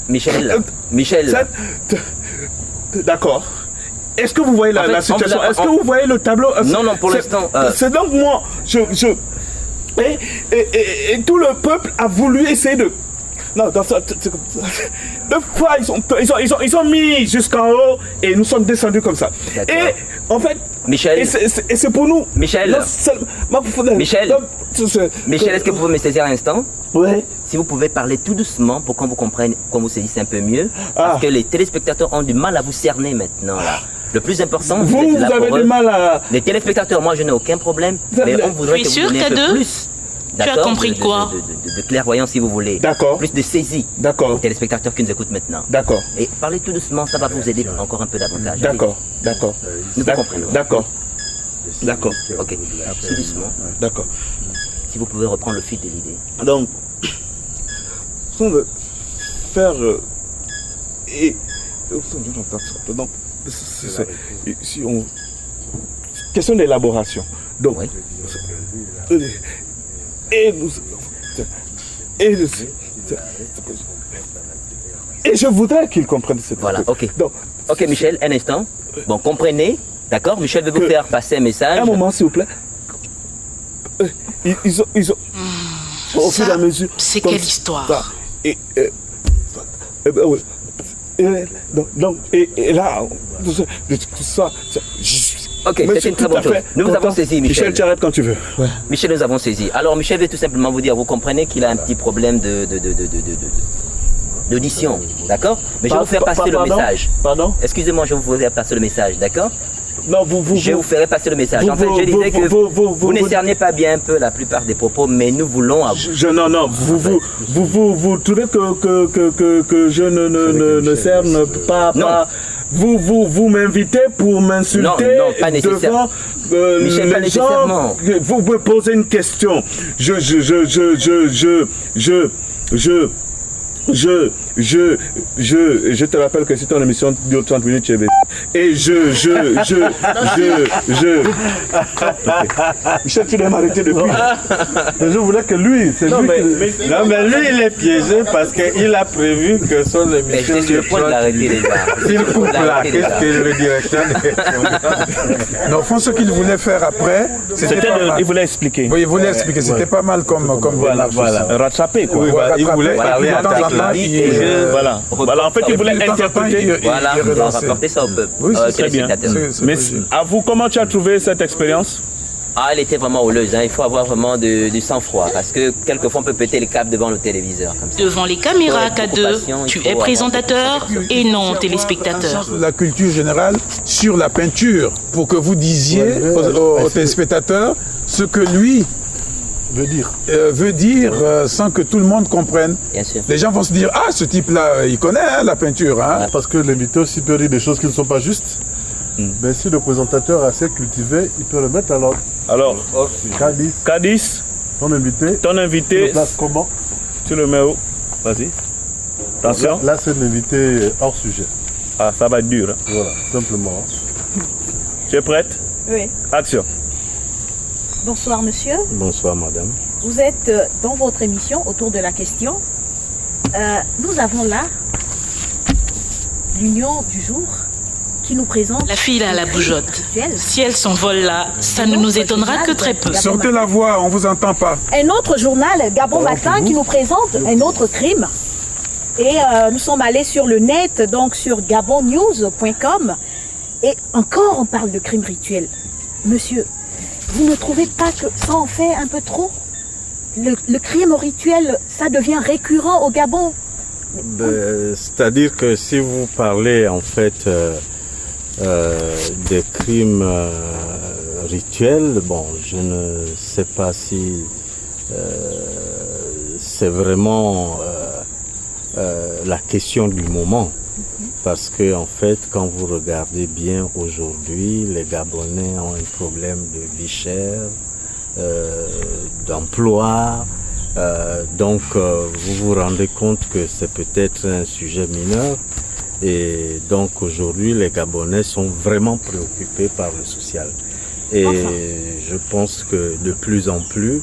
Michel. D'accord. Est-ce que vous voyez la situation? Est-ce que vous voyez le tableau? Non, non, pour l'instant... C'est donc moi, et tout le peuple a voulu essayer de... Non, deux fois, ils sont mis jusqu'en haut et nous sommes descendus comme ça. Et en fait... Michel. Et c'est pour nous. Michel. Non, Michel, est-ce que vous pouvez me saisir un instant? Oui. Si vous pouvez parler tout doucement pour qu'on vous comprenne, qu'on vous saisisse un peu mieux. Parce que les téléspectateurs ont du mal à vous cerner maintenant. Là. Le plus important, vous avez du mal à... Les téléspectateurs, moi je n'ai aucun problème. Mais on voudrait que vous donniez un peu plus. Tu as compris quoi? De clairvoyance si vous voulez. D'accord. Plus de saisie. D'accord. Les téléspectateurs qui nous écoutent maintenant. D'accord. Et parlez tout doucement, ça va vous aider encore un peu davantage. D'accord. D'accord. Nous vous comprenons. D'accord. D'accord. Ok. Tout doucement. D'accord. Si vous pouvez reprendre le fil de l'idée. Donc, on veut faire donc si on question d'élaboration. Donc, oui. Et je voudrais qu'ils comprennent ce Voilà, ok. Donc, ok, Michel, un instant. Bon, comprenez, d'accord? Michel veut vous faire passer un message. Un moment, s'il vous plaît. Ils ont au fur et à mesure. C'est quelle histoire? Et là, ça. Ok, c'est une très bonne chose. Nous vous avons saisi, Michel. Michel, tu arrêtes quand tu veux. Ouais. Michel, nous avons saisi. Alors, Michel veut tout simplement vous dire, vous comprenez qu'il a un petit problème d'audition, d'accord? Mais je vais vous faire passer le message. Pardon? Excusez-moi, je vais vous faire passer le message, d'accord? Non, je vous ferai passer le message. En fait, je disais que vous ne cerniez pas bien un peu la plupart des propos, mais nous voulons... Non, vous trouvez que je ne cerne pas... Vous m'invitez pour m'insulter devant Michel, pas nécessairement. Vous me posez une question. Je te rappelle que c'est une émission de 30 minutes chez et Michel, tu dois m'arrêter depuis. Je voulais que lui, c'est lui qui... Non, mais lui, il est piégé parce qu'il a prévu que son émission... J'étais sur le point de l'arrêter déjà. S'il coupe là, qu'est-ce que le directeur... Non, au fond, ce qu'il voulait faire après, c'était il voulait expliquer. Oui, il voulait expliquer. C'était pas mal comme voilà. Rattraper, quoi. Oui, il voulait parler de temps en temps. Voilà, en fait, il voulait interpréter. Voilà, il doit rapporter ça au peuple. Oui, c'est très bien. Mais à vous, comment tu as trouvé cette expérience? Ah, elle était vraiment houleuse. Il faut avoir vraiment du sang-froid parce que quelquefois on peut péter les câbles devant le téléviseur. Comme ça. Devant les caméras, K2, tu es présentateur et non téléspectateur. La culture générale sur la peinture pour que vous disiez aux téléspectateurs ce que lui veut dire sans que tout le monde comprenne. Bien sûr. Les gens vont se dire, ah, ce type-là, il connaît la peinture. Hein? Parce que l'invité aussi peut dire des choses qui ne sont pas justes. Mais si le présentateur est assez cultivé, il peut le mettre à l'ordre. Alors, Cadiz, ton invité. Tu le places comment? Tu le mets où? Vas-y. Attention. Là, c'est un invité hors sujet. Ah, ça va être dur. Hein. Voilà, simplement. Tu es prête? Oui. Action. Bonsoir monsieur. Bonsoir madame. Vous êtes dans votre émission autour de la question. Nous avons là l'union du jour qui nous présente... La fille là, la bougeotte. Si elle s'envole là, ça ne nous étonnera que très peu. Sortez la voix, on vous entend pas. Un autre journal, Gabon Matin, qui nous présente un autre crime. Et nous sommes allés sur le net, donc sur gabonnews.com. Et encore on parle de crime rituel. Monsieur, vous ne trouvez pas que ça en fait un peu trop? Le crime rituel, ça devient récurrent au Gabon. C'est-à-dire que si vous parlez en fait des crimes rituels, bon, je ne sais pas si c'est vraiment la question du moment. Parce que en fait, quand vous regardez bien aujourd'hui, les Gabonais ont un problème de vie chère, d'emploi. Donc vous vous rendez compte que c'est peut-être un sujet mineur. Et donc aujourd'hui, les Gabonais sont vraiment préoccupés par le social. Et je pense que de plus en plus,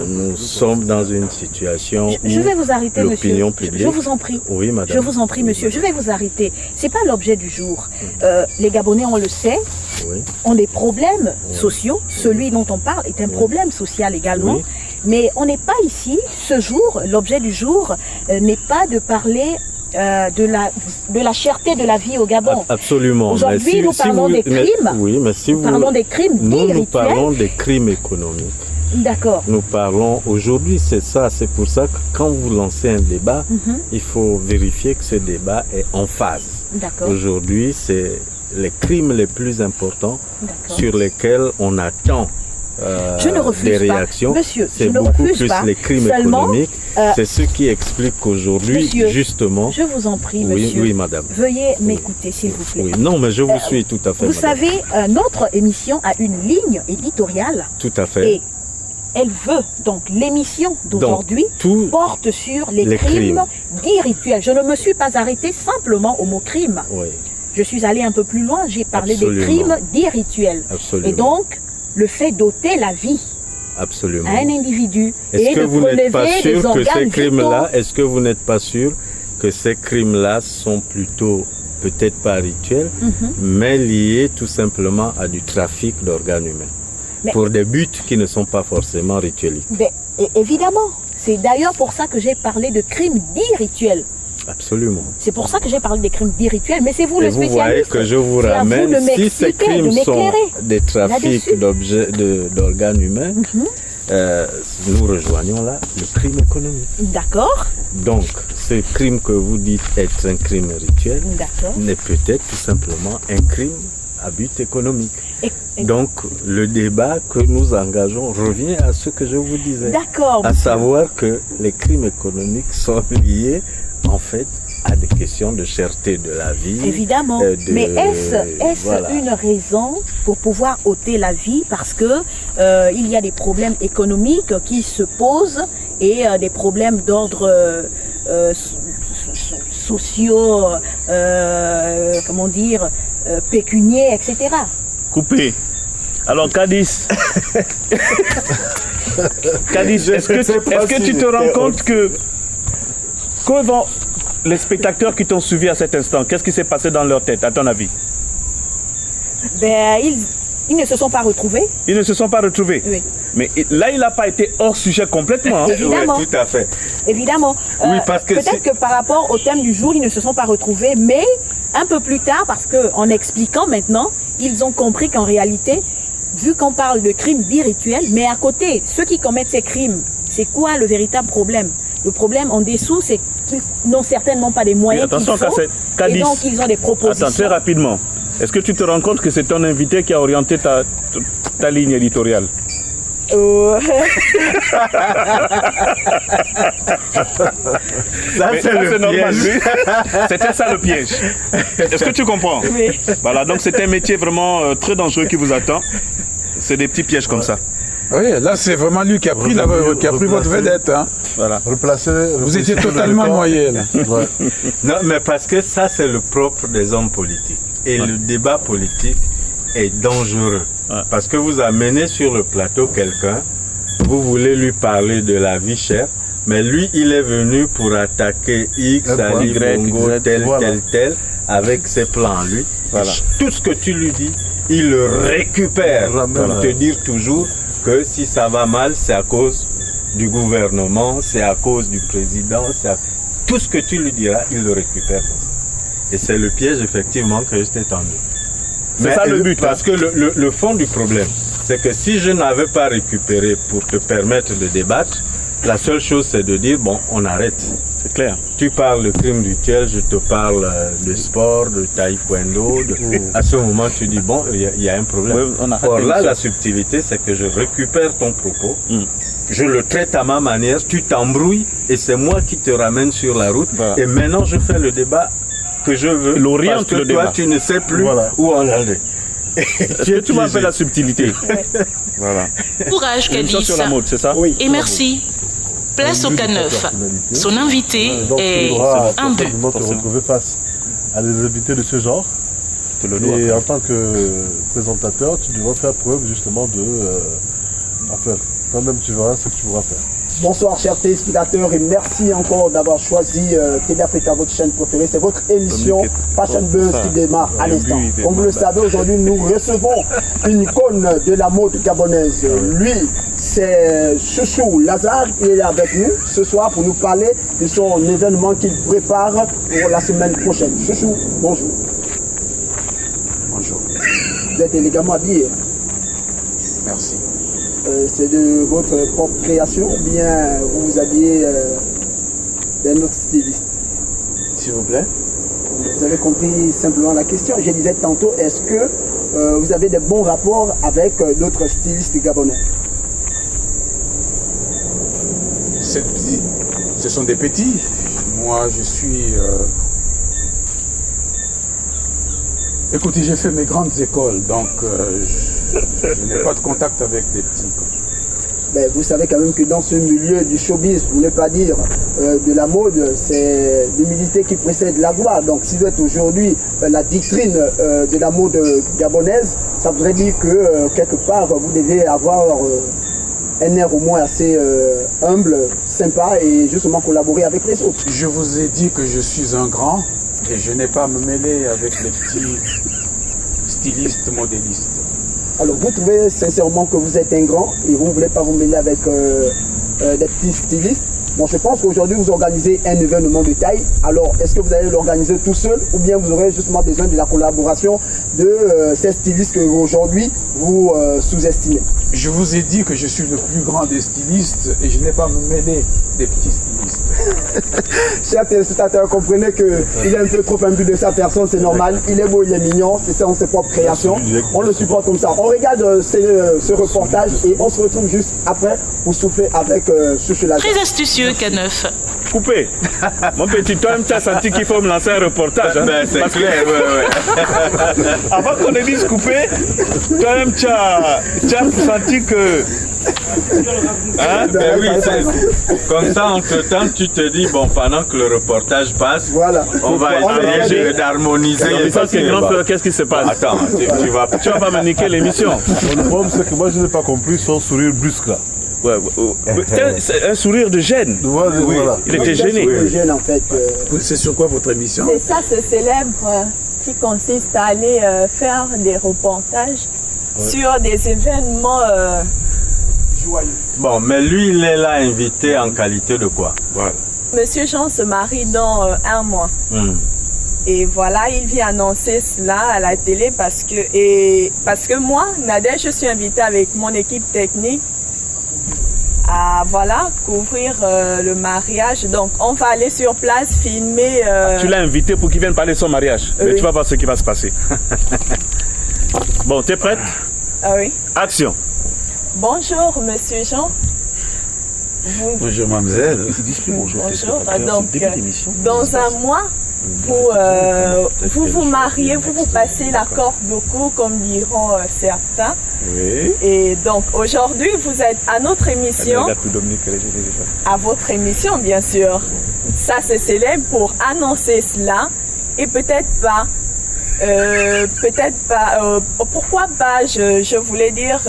nous sommes dans une situation où je vais vous arrêter, l'opinion monsieur. publique... Je vous en prie. Oui, madame. Je vous en prie, monsieur. Je vais vous arrêter. C'est pas l'objet du jour. Les Gabonais, on le sait, ont des problèmes sociaux. Celui dont on parle est un problème social également. Oui. Mais on n'est pas ici, ce jour, l'objet du jour n'est pas de parler de la cherté de la vie au Gabon. Absolument. Aujourd'hui, nous parlons des crimes. Mais si nous parlons des crimes dits nous parlons des crimes économiques. D'accord. Nous parlons aujourd'hui, c'est ça. C'est pour ça que quand vous lancez un débat, il faut vérifier que ce débat est en phase. Aujourd'hui, c'est les crimes les plus importants sur lesquels on attend je ne refuse des pas. réactions. Monsieur, c'est beaucoup plus les crimes économiques. C'est ce qui explique qu'aujourd'hui, justement... Je vous en prie, monsieur. Oui, madame. Veuillez m'écouter, s'il vous plaît. Oui, non, mais je vous suis tout à fait, vous madame. savez, notre émission a une ligne éditoriale. Tout à fait. Et elle veut, donc l'émission d'aujourd'hui porte sur les crimes dits rituels. Je ne me suis pas arrêtée simplement au mot crime. Oui. Je suis allée un peu plus loin, j'ai parlé des crimes dits rituels. Absolument. Et donc, le fait d'ôter la vie à un individu et de prélever les organes vitaux. Est-ce que vous n'êtes pas sûr que ces crimes-là sont plutôt, peut-être pas rituels, mais liés tout simplement à du trafic d'organes humains, pour des buts qui ne sont pas forcément ritueliques? Évidemment. C'est d'ailleurs pour ça que j'ai parlé de crimes dits rituels. Absolument. C'est pour ça que j'ai parlé des crimes dits rituels, mais c'est vous le spécialiste. Vous voyez que je vous ramène, si ces crimes sont des trafics d'organes humains, nous rejoignons là le crime économique. D'accord. Donc, ce crime que vous dites être un crime rituel n'est peut-être tout simplement un crime à but économique. Donc, le débat que nous engageons revient à ce que je vous disais. D'accord. À savoir que les crimes économiques sont liés en fait à des questions de cherté de la vie. Évidemment. Mais est-ce une raison pour pouvoir ôter la vie parce que il y a des problèmes économiques qui se posent et des problèmes d'ordre sociaux, comment dire, pécuniaires, etc. Coupé. Alors Kadis, est-ce que tu te rends compte que vont les spectateurs qui t'ont suivi à cet instant, qu'est-ce qui s'est passé dans leur tête, à ton avis? Ils ne se sont pas retrouvés. Ils ne se sont pas retrouvés. Oui. Mais là, il n'a pas été hors sujet complètement. Hein. Évidemment. Oui, tout à fait. Évidemment. Oui, parce que peut-être que par rapport au thème du jour, ils ne se sont pas retrouvés, mais un peu plus tard, parce qu'en expliquant maintenant, ils ont compris qu'en réalité, vu qu'on parle de crimes dits rituels, mais à côté, ceux qui commettent ces crimes, c'est quoi le véritable problème? Le problème en dessous, c'est qu'ils n'ont certainement pas les moyens qu'il faut, et donc ils ont des propositions. Attends, très rapidement. Est-ce que tu te rends compte que c'est ton invité qui a orienté ta ligne éditoriale? Ça, c'est le piège. C'était ça le piège. Est-ce que tu comprends? Oui. Voilà, donc c'est un métier vraiment très dangereux qui vous attend. C'est des petits pièges comme ça. Oui, là c'est vraiment lui qui a pris, votre vedette. Hein. Voilà. Vous étiez totalement noyé là. Ouais. Non, mais parce que ça c'est le propre des hommes politiques. Et le débat politique, est dangereux. Parce que vous amenez sur le plateau quelqu'un, vous voulez lui parler de la vie chère, mais lui, il est venu pour attaquer X, Ali, Bongo, tel, avec ses plans, lui. Voilà. Tout ce que tu lui dis, il le récupère pour te dire toujours que si ça va mal, c'est à cause du gouvernement, c'est à cause du président, tout ce que tu lui diras, il le récupère. Et c'est le piège, effectivement, que je t'ai tendu. C'est ça le but. Parce que le fond du problème, c'est que si je n'avais pas récupéré pour te permettre de débattre, la seule chose, c'est de dire, bon, on arrête. C'est clair. Tu parles de crime rituel, je te parle de sport, de taekwondo. À ce moment, tu dis, bon, il y a un problème. Oui, or là, la subtilité, c'est que je récupère ton propos, je le traite à ma manière, tu t'embrouilles et c'est moi qui te ramène sur la route. Voilà. Et maintenant, je fais le débat que je veux. Parce que toi, tu ne sais plus où en aller. Tu m'appelles la subtilité. Voilà. Courage, Kadis. Sur la mode, c'est ça? Et merci. Place au K9. Son invité est humble. Tu te retrouver face à des invités de ce genre. Et en tant que présentateur, tu devras faire preuve justement de... enfin, quand même tu verras ce que tu pourras faire. Bonsoir chers téléspectateurs et merci encore d'avoir choisi Télé Africa, votre chaîne préférée. C'est votre émission Fashion Buzz qui démarre à l'instant. Comme vous le savez, aujourd'hui nous recevons une icône de la mode gabonaise. Lui, c'est Chouchou Lazare. Il est là avec nous ce soir pour nous parler de son événement qu'il prépare pour la semaine prochaine. Chouchou, bonjour. Bonjour. Vous êtes élégamment habillé. Merci. C'est de votre propre création ou bien vous vous habillez d'un autre styliste? S'il vous plaît. Vous avez compris simplement la question. Je disais tantôt, est-ce que vous avez des bons rapports avec d'autres stylistes gabonais? Ce sont des petits. Moi, je suis... Écoutez, j'ai fait mes grandes écoles, donc je n'ai pas de contact avec des petits. Ben, vous savez quand même que dans ce milieu du showbiz, pour ne pas dire de la mode, c'est l'humilité qui précède la gloire. Donc si vous êtes aujourd'hui la vitrine de la mode gabonaise, ça voudrait dire que quelque part vous devez avoir un air au moins assez humble, sympa et justement collaborer avec les autres. Je vous ai dit que je suis un grand et je n'ai pas à me mêler avec les petits stylistes, modélistes. Alors vous trouvez sincèrement que vous êtes un grand et vous ne voulez pas vous mêler avec des petits stylistes. Bon, je pense qu'aujourd'hui vous organisez un événement de taille. Alors est-ce que vous allez l'organiser tout seul ou bien vous aurez justement besoin de la collaboration de ces stylistes que aujourd'hui vous sous-estimez? Je vous ai dit que je suis le plus grand des stylistes et je n'ai pas à me mêler des petits stylistes. Chers téléspectateurs, comprenez qu'il est un peu trop imbu de sa personne, c'est normal. Il est beau, il est mignon, c'est ça, ses propres créations. On le supporte comme ça. On regarde ce reportage et on se retrouve juste après pour souffler avec Chouchou Lazare. Très astucieux, K9. Coupé. Mon petit, toi-même, tu as senti qu'il faut me lancer un reportage. Hein? Ben, c'est clair, ouais. Avant qu'on ne dise coupé, toi-même, tu as senti que... Hein? Ben oui, comme ça, entre-temps, tu te dis, bon, pendant que le reportage passe, voilà, on va essayer d'harmoniser. Qu'est-ce qui se passe? Attends, tu vas pas me niquer l'émission. Le problème, c'est que moi, je n'ai pas compris son sourire brusque là. Ouais, c'est un sourire de gêne. Oui. Il était gêné. En fait, c'est sur quoi votre émission? C'est ça, ce célèbre qui consiste à aller faire des reportages sur des événements joyeux. Bon, mais lui, il est là invité en qualité de quoi? Voilà. Monsieur Jean se marie dans un mois. Et voilà, il vient annoncer cela à la télé parce que moi, Nader, je suis invitée avec mon équipe technique à couvrir le mariage. Donc on va aller sur place, filmer. Tu l'as invité pour qu'il vienne parler de son mariage. Mais tu vas voir ce qui va se passer. Bon, tu es prête? Ah oui. Action. Bonjour, monsieur Jean. Bonjour, mademoiselle. Bonjour. Donc, dans un mois, vous mariez, vous passez la corde au cou, comme diront certains. Oui. Et donc, aujourd'hui, vous êtes à notre émission. À votre émission, bien sûr. Ça, c'est célèbre pour annoncer cela. Et peut-être pas Peut-être pas. Pourquoi pas, je voulais dire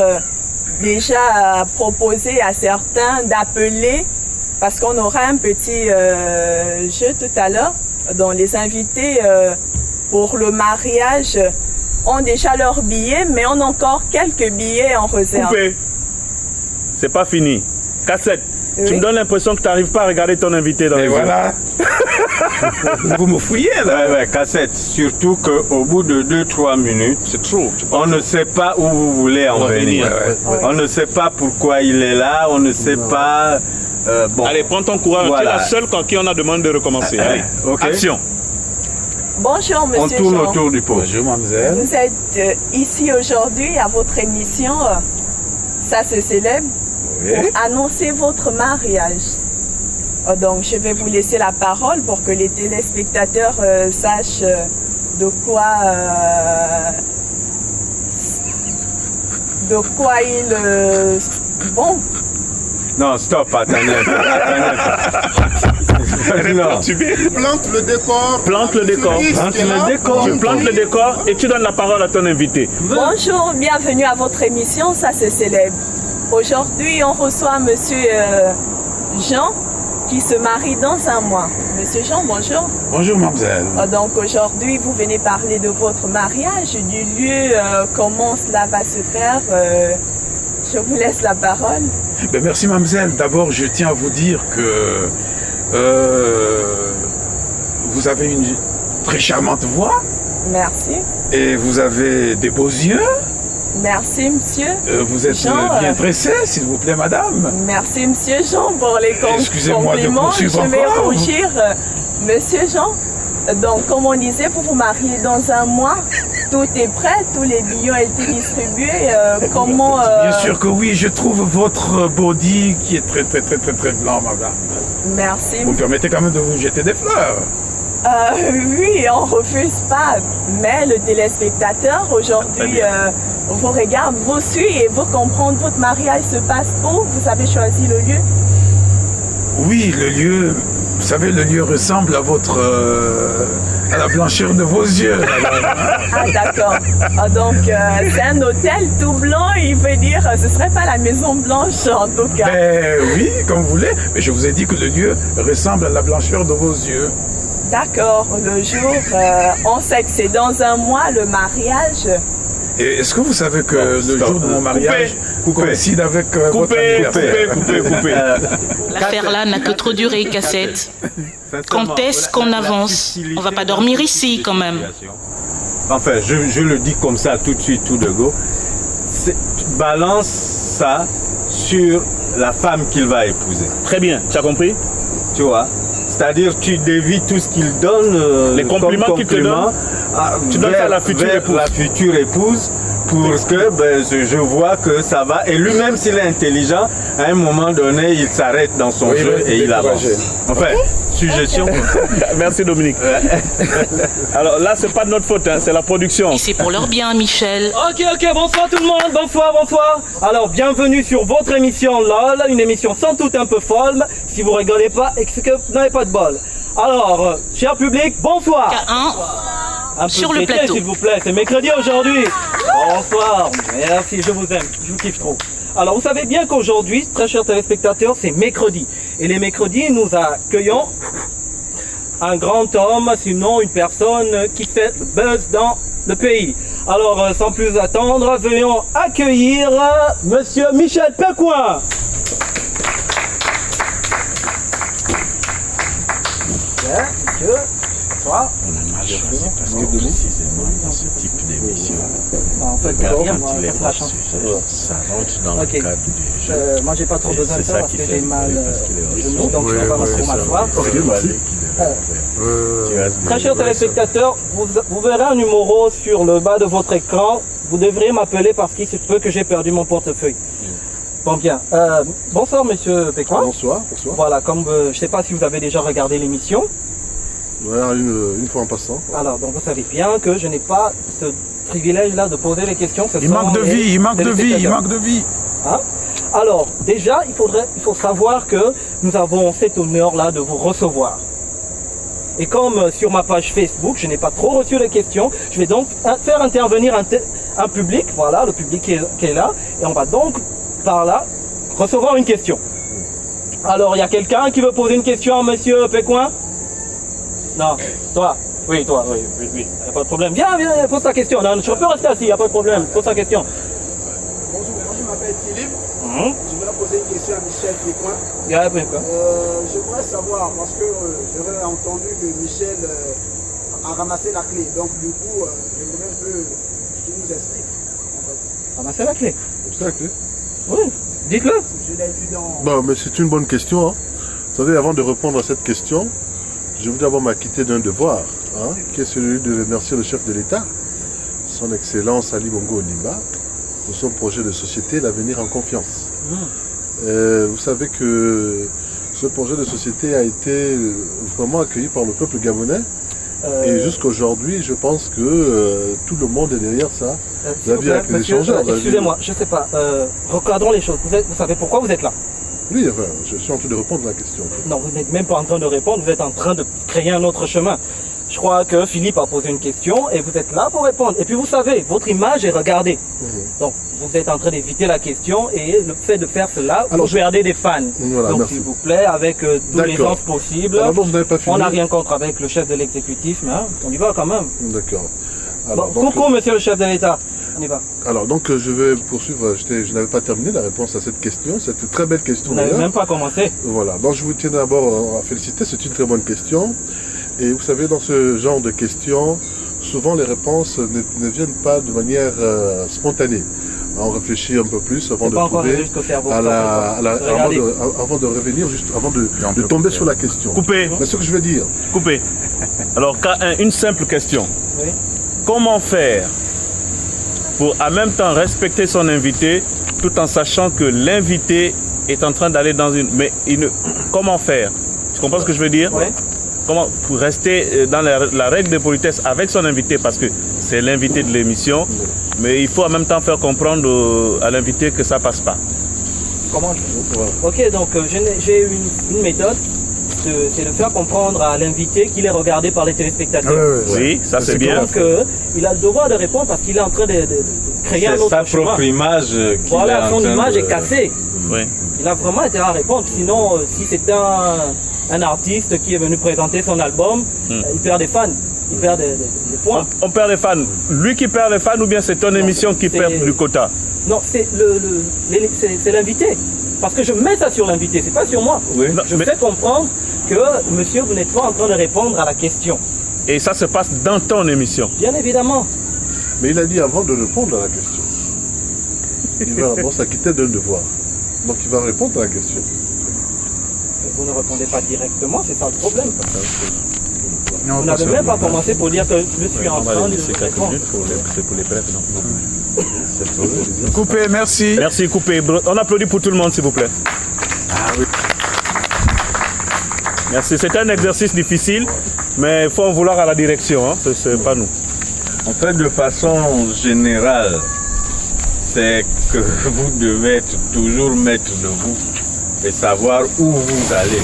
déjà proposer à certains d'appeler, parce qu'on aura un petit jeu tout à l'heure, dont les invités pour le mariage ont déjà leurs billets, mais on a encore quelques billets en réserve. Coupé. C'est pas fini. Cassette. Oui. Tu me donnes l'impression que tu n'arrives pas à regarder ton invité dans les yeux. Voilà. Vous me fouillez là. Ouais, Cassette. Surtout qu'au bout de 2-3 minutes, c'est trop. On ne sait pas où vous voulez en venir. On ne sait pas pourquoi il est là. On ne sait pas. Bon. Allez, prends ton courage. Voilà. Tu es la seule à qui on a demandé de recommencer. Allez, okay. Action. Bonjour, monsieur. On tourne Jean. autour du pot. Bonjour, mademoiselle. Vous êtes ici aujourd'hui à votre émission Ça se célèbre pour annoncer votre mariage. Donc, je vais vous laisser la parole pour que les téléspectateurs sachent de quoi ils... bon. Non, stop, attendez. Plante le décor. Plante le décor. Tu plantes le décor et tu donnes la parole à ton invité. Bonjour, bienvenue à votre émission Ça se célèbre. Aujourd'hui, on reçoit monsieur Jean qui se marie dans un mois. Monsieur Jean, bonjour. Bonjour, mademoiselle. Donc aujourd'hui, vous venez parler de votre mariage, du lieu, comment cela va se faire. Je vous laisse la parole. Ben, merci, mademoiselle. D'abord, je tiens à vous dire que vous avez une très charmante voix. Merci. Et vous avez des beaux yeux. Merci, monsieur. Vous êtes Jean, bien dressé, s'il vous plaît, madame. Merci, monsieur Jean, pour les Excusez-moi de compliments. poursuivre Je vais encore. rougir. Monsieur Jean, donc, comme on disait, pour vous marier dans un mois, tout est prêt, tous les billets ont été distribués. Comment... Bien sûr que oui, je trouve votre body qui est très blanc, madame. Merci. Vous me permettez quand même de vous jeter des fleurs. Oui, on ne refuse pas. Mais le téléspectateur, aujourd'hui, vous regarde, vous suit et vous comprend votre mariage se passe où? Vous avez choisi le lieu? Oui, le lieu, vous savez, le lieu ressemble à votre... à la blancheur de vos yeux. Ah, d'accord. Donc, c'est un hôtel tout blanc, il veut dire, ce serait pas la Maison Blanche en tout cas. Ben oui, comme vous voulez, mais je vous ai dit que le lieu ressemble à la blancheur de vos yeux. D'accord, le jour, on sait que c'est dans un mois le mariage. Et est-ce que vous savez que le jour de mon mariage coïncide avec votre anniversaire? Coupé. L'affaire là n'a que trop duré, Cassette. Quand est-ce qu'on avance? On va pas dormir ici quand même. Enfin, je le dis comme ça tout de suite, tout de go. Tu balances ça sur la femme qu'il va épouser. Très bien, tu as compris? Tu vois? C'est-à-dire tu dévis tout ce qu'il donne, les compliments qu'il te donne, tu donnes ça à la future épouse. La future épouse, pour que je vois que ça va. Et lui-même, s'il est intelligent, à un moment donné, il s'arrête dans son jeu et il avance. Enfin, suggestion. Merci Dominique. Alors là, c'est pas de notre faute, hein, c'est la production. Et c'est pour leur bien, Michel. Ok, bonsoir tout le monde, bonsoir. Alors, bienvenue sur votre émission LOL, une émission sans doute un peu folle. Si vous rigolez pas, c'est que vous n'avez pas de bol. Alors, cher public, bonsoir. K1 un peu sur le chrétien, plateau. s'il vous plaît, c'est mercredi aujourd'hui. Bonsoir, merci, je vous aime, je vous kiffe trop. Alors, vous savez bien qu'aujourd'hui, très chers téléspectateurs, c'est mercredi. Et les mercredis, nous accueillons un grand homme, sinon une personne qui fait le buzz dans le pays. Alors, sans plus attendre, veuillons accueillir Monsieur Michel Pécoin. Bien, monsieur, bonsoir. On a mal choisi parce que précisément dans ce type d'émission, en fait, quand il est hors sujet, ça rentre dans le cadre du jeu. Moi, j'ai pas trop besoin de ça parce que j'ai mal au genou, donc je ne vais pas trop m'asseoir. Très chers téléspectateurs, vous verrez un numéro sur le bas de votre écran. Vous devriez m'appeler parce qu'il se peut que j'ai perdu mon portefeuille. Bon, bien. Bonsoir, monsieur Pécoin. Bonsoir. Voilà, comme je ne sais pas si vous avez déjà regardé l'émission. Voilà, une fois en passant. Alors, donc vous savez bien que je n'ai pas ce privilège-là de poser les questions. Il manque de vie, il manque de vie. Hein? Alors, déjà, il faut savoir que nous avons cet honneur-là de vous recevoir. Et comme sur ma page Facebook, je n'ai pas trop reçu de questions, je vais donc faire intervenir un public, voilà, le public qui est là, et on va donc par là recevoir une question. Alors, il y a quelqu'un qui veut poser une question à monsieur Pécoin? Non, toi? Oui, toi, oui, il n'y a pas de problème. Viens, pose ta question. Non, je peux rester assis, il n'y a pas de problème, pose ta question. Bonjour, moi je m'appelle Philippe. Je voudrais poser une question à Michel Pécoin. Je voudrais savoir, parce que j'aurais entendu que Michel a ramassé la clé. Donc du coup, j'aimerais un peu qu'il nous explique. En fait. Ramasser la clé? C'est la clé? Oui, dites-le. Je l'ai vu dans... Bon, mais c'est une bonne question. Hein. Vous savez, avant de répondre à cette question, je voudrais d'abord m'acquitter d'un devoir, hein, qui est celui de remercier le chef de l'État, son Excellence Ali Bongo Ondimba, pour son projet de société L'avenir en confiance. Vous savez que ce projet de société a été vraiment accueilli par le peuple gabonais. Et jusqu'à aujourd'hui, je pense que tout le monde est derrière ça. Vous avez avec les échangeurs. Excusez-moi, je ne sais pas. Recadrons les choses. Vous savez pourquoi vous êtes là? Oui, enfin, je suis en train de répondre à la question. Non, vous n'êtes même pas en train de répondre, vous êtes en train de créer un autre chemin. Je crois que Philippe a posé une question et vous êtes là pour répondre. Et puis vous savez, votre image est regardée. Donc vous êtes en train d'éviter la question et le fait de faire cela, vous perdez des fans. Voilà, donc s'il vous plaît, avec tous les sens possibles. Alors, bon, on n'a rien contre avec le chef de l'exécutif, mais hein, on y va quand même. D'accord. Bon, coucou monsieur le chef de l'État. On y va. Alors donc je vais poursuivre, je n'avais pas terminé la réponse à cette question, cette très belle question. Vous n'avez même pas commencé. Voilà, donc je vous tiens d'abord à féliciter, c'est une très bonne question. Et vous savez, dans ce genre de questions, souvent les réponses ne viennent pas de manière spontanée. On réfléchit un peu plus avant de trouver, avant de revenir, juste avant de tomber sur la question. Coupé. C'est ce que je veux dire. Coupé. Alors, une simple question. Oui. Comment faire pour en même temps respecter son invité tout en sachant que l'invité est en train d'aller dans une... Mais comment faire? Tu comprends ce que je veux dire? Oui. Comment pour rester dans la règle de politesse avec son invité, parce que c'est l'invité de l'émission, mais il faut en même temps faire comprendre à l'invité que ça passe pas. Comment? Ok, donc j'ai une méthode, c'est de faire comprendre à l'invité qu'il est regardé par les téléspectateurs. Oui, ça c'est bien. Donc il a le devoir de répondre parce qu'il est en train de créer un autre chemin. C'est sa propre image. Voilà, son image est cassée. Oui. Il a vraiment intérêt à répondre, sinon si c'est un artiste qui est venu présenter son album, il perd des fans, il perd des points. On perd des fans. Lui qui perd les fans ou bien c'est ton émission qui perd du quota? Non, c'est l'invité. Parce que je mets ça sur l'invité, c'est pas sur moi. Oui. Je fais comprendre que monsieur, vous n'êtes pas en train de répondre à la question. Et ça se passe dans ton émission? Bien évidemment. Mais il a dit avant de répondre à la question. Il va d'abord s'acquitter d'un devoir. Donc il va répondre à la question. Vous ne répondez pas directement, c'est ça le problème. Vous n'avez même pas commencé pour dire que je suis en train de répondre. C'est pour les prêtres, non? Coupé, merci. Merci, Coupé. On applaudit pour tout le monde, s'il vous plaît. Ah oui. Merci. C'est un exercice difficile, mais il faut en vouloir à la direction. Hein. C'est pas nous. En fait, de façon générale, c'est que vous devez être toujours maître de vous et savoir où vous allez.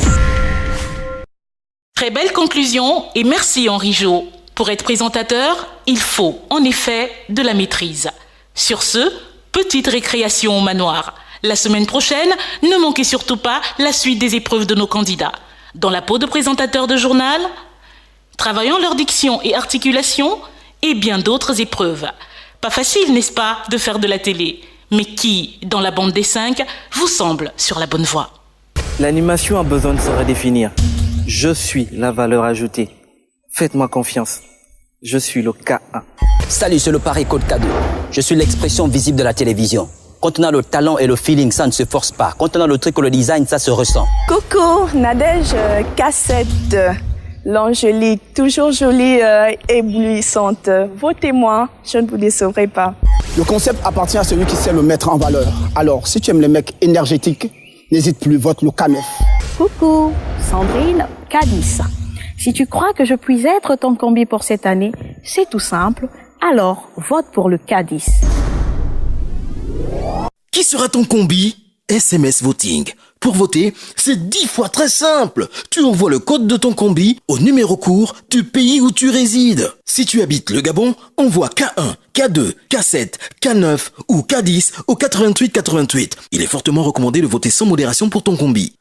Très belle conclusion et merci Henri Jo. Pour être présentateur, il faut en effet de la maîtrise. Sur ce, petite récréation au manoir. La semaine prochaine, ne manquez surtout pas la suite des épreuves de nos candidats. Dans la peau de présentateur de journal, travaillant leur diction et articulation et bien d'autres épreuves. Pas facile, n'est-ce pas, de faire de la télé, mais qui, dans la bande des 5, vous semble sur la bonne voie? L'animation a besoin de se redéfinir. Je suis la valeur ajoutée. Faites-moi confiance. Je suis le K1. Salut, c'est le Paris Code K2. Je suis l'expression visible de la télévision. Quand on a le talent et le feeling, ça ne se force pas. Quand on a le truc ou le design, ça se ressent. Coucou, Nadège, Cassette, l'Angélique, toujours jolie, éblouissante. Votez-moi, je ne vous décevrai pas. Le concept appartient à celui qui sait le mettre en valeur. Alors, si tu aimes les mecs énergétiques, n'hésite plus, vote le K9. Coucou, Sandrine, K10. Si tu crois que je puis être ton combi pour cette année, c'est tout simple. Alors, vote pour le K10. Qui sera ton combi? SMS Voting. Pour voter, c'est 10 fois très simple. Tu envoies le code de ton combi au numéro court du pays où tu résides. Si tu habites le Gabon, envoie K1, K2, K7, K9 ou K10 au 88 88. Il est fortement recommandé de voter sans modération pour ton combi.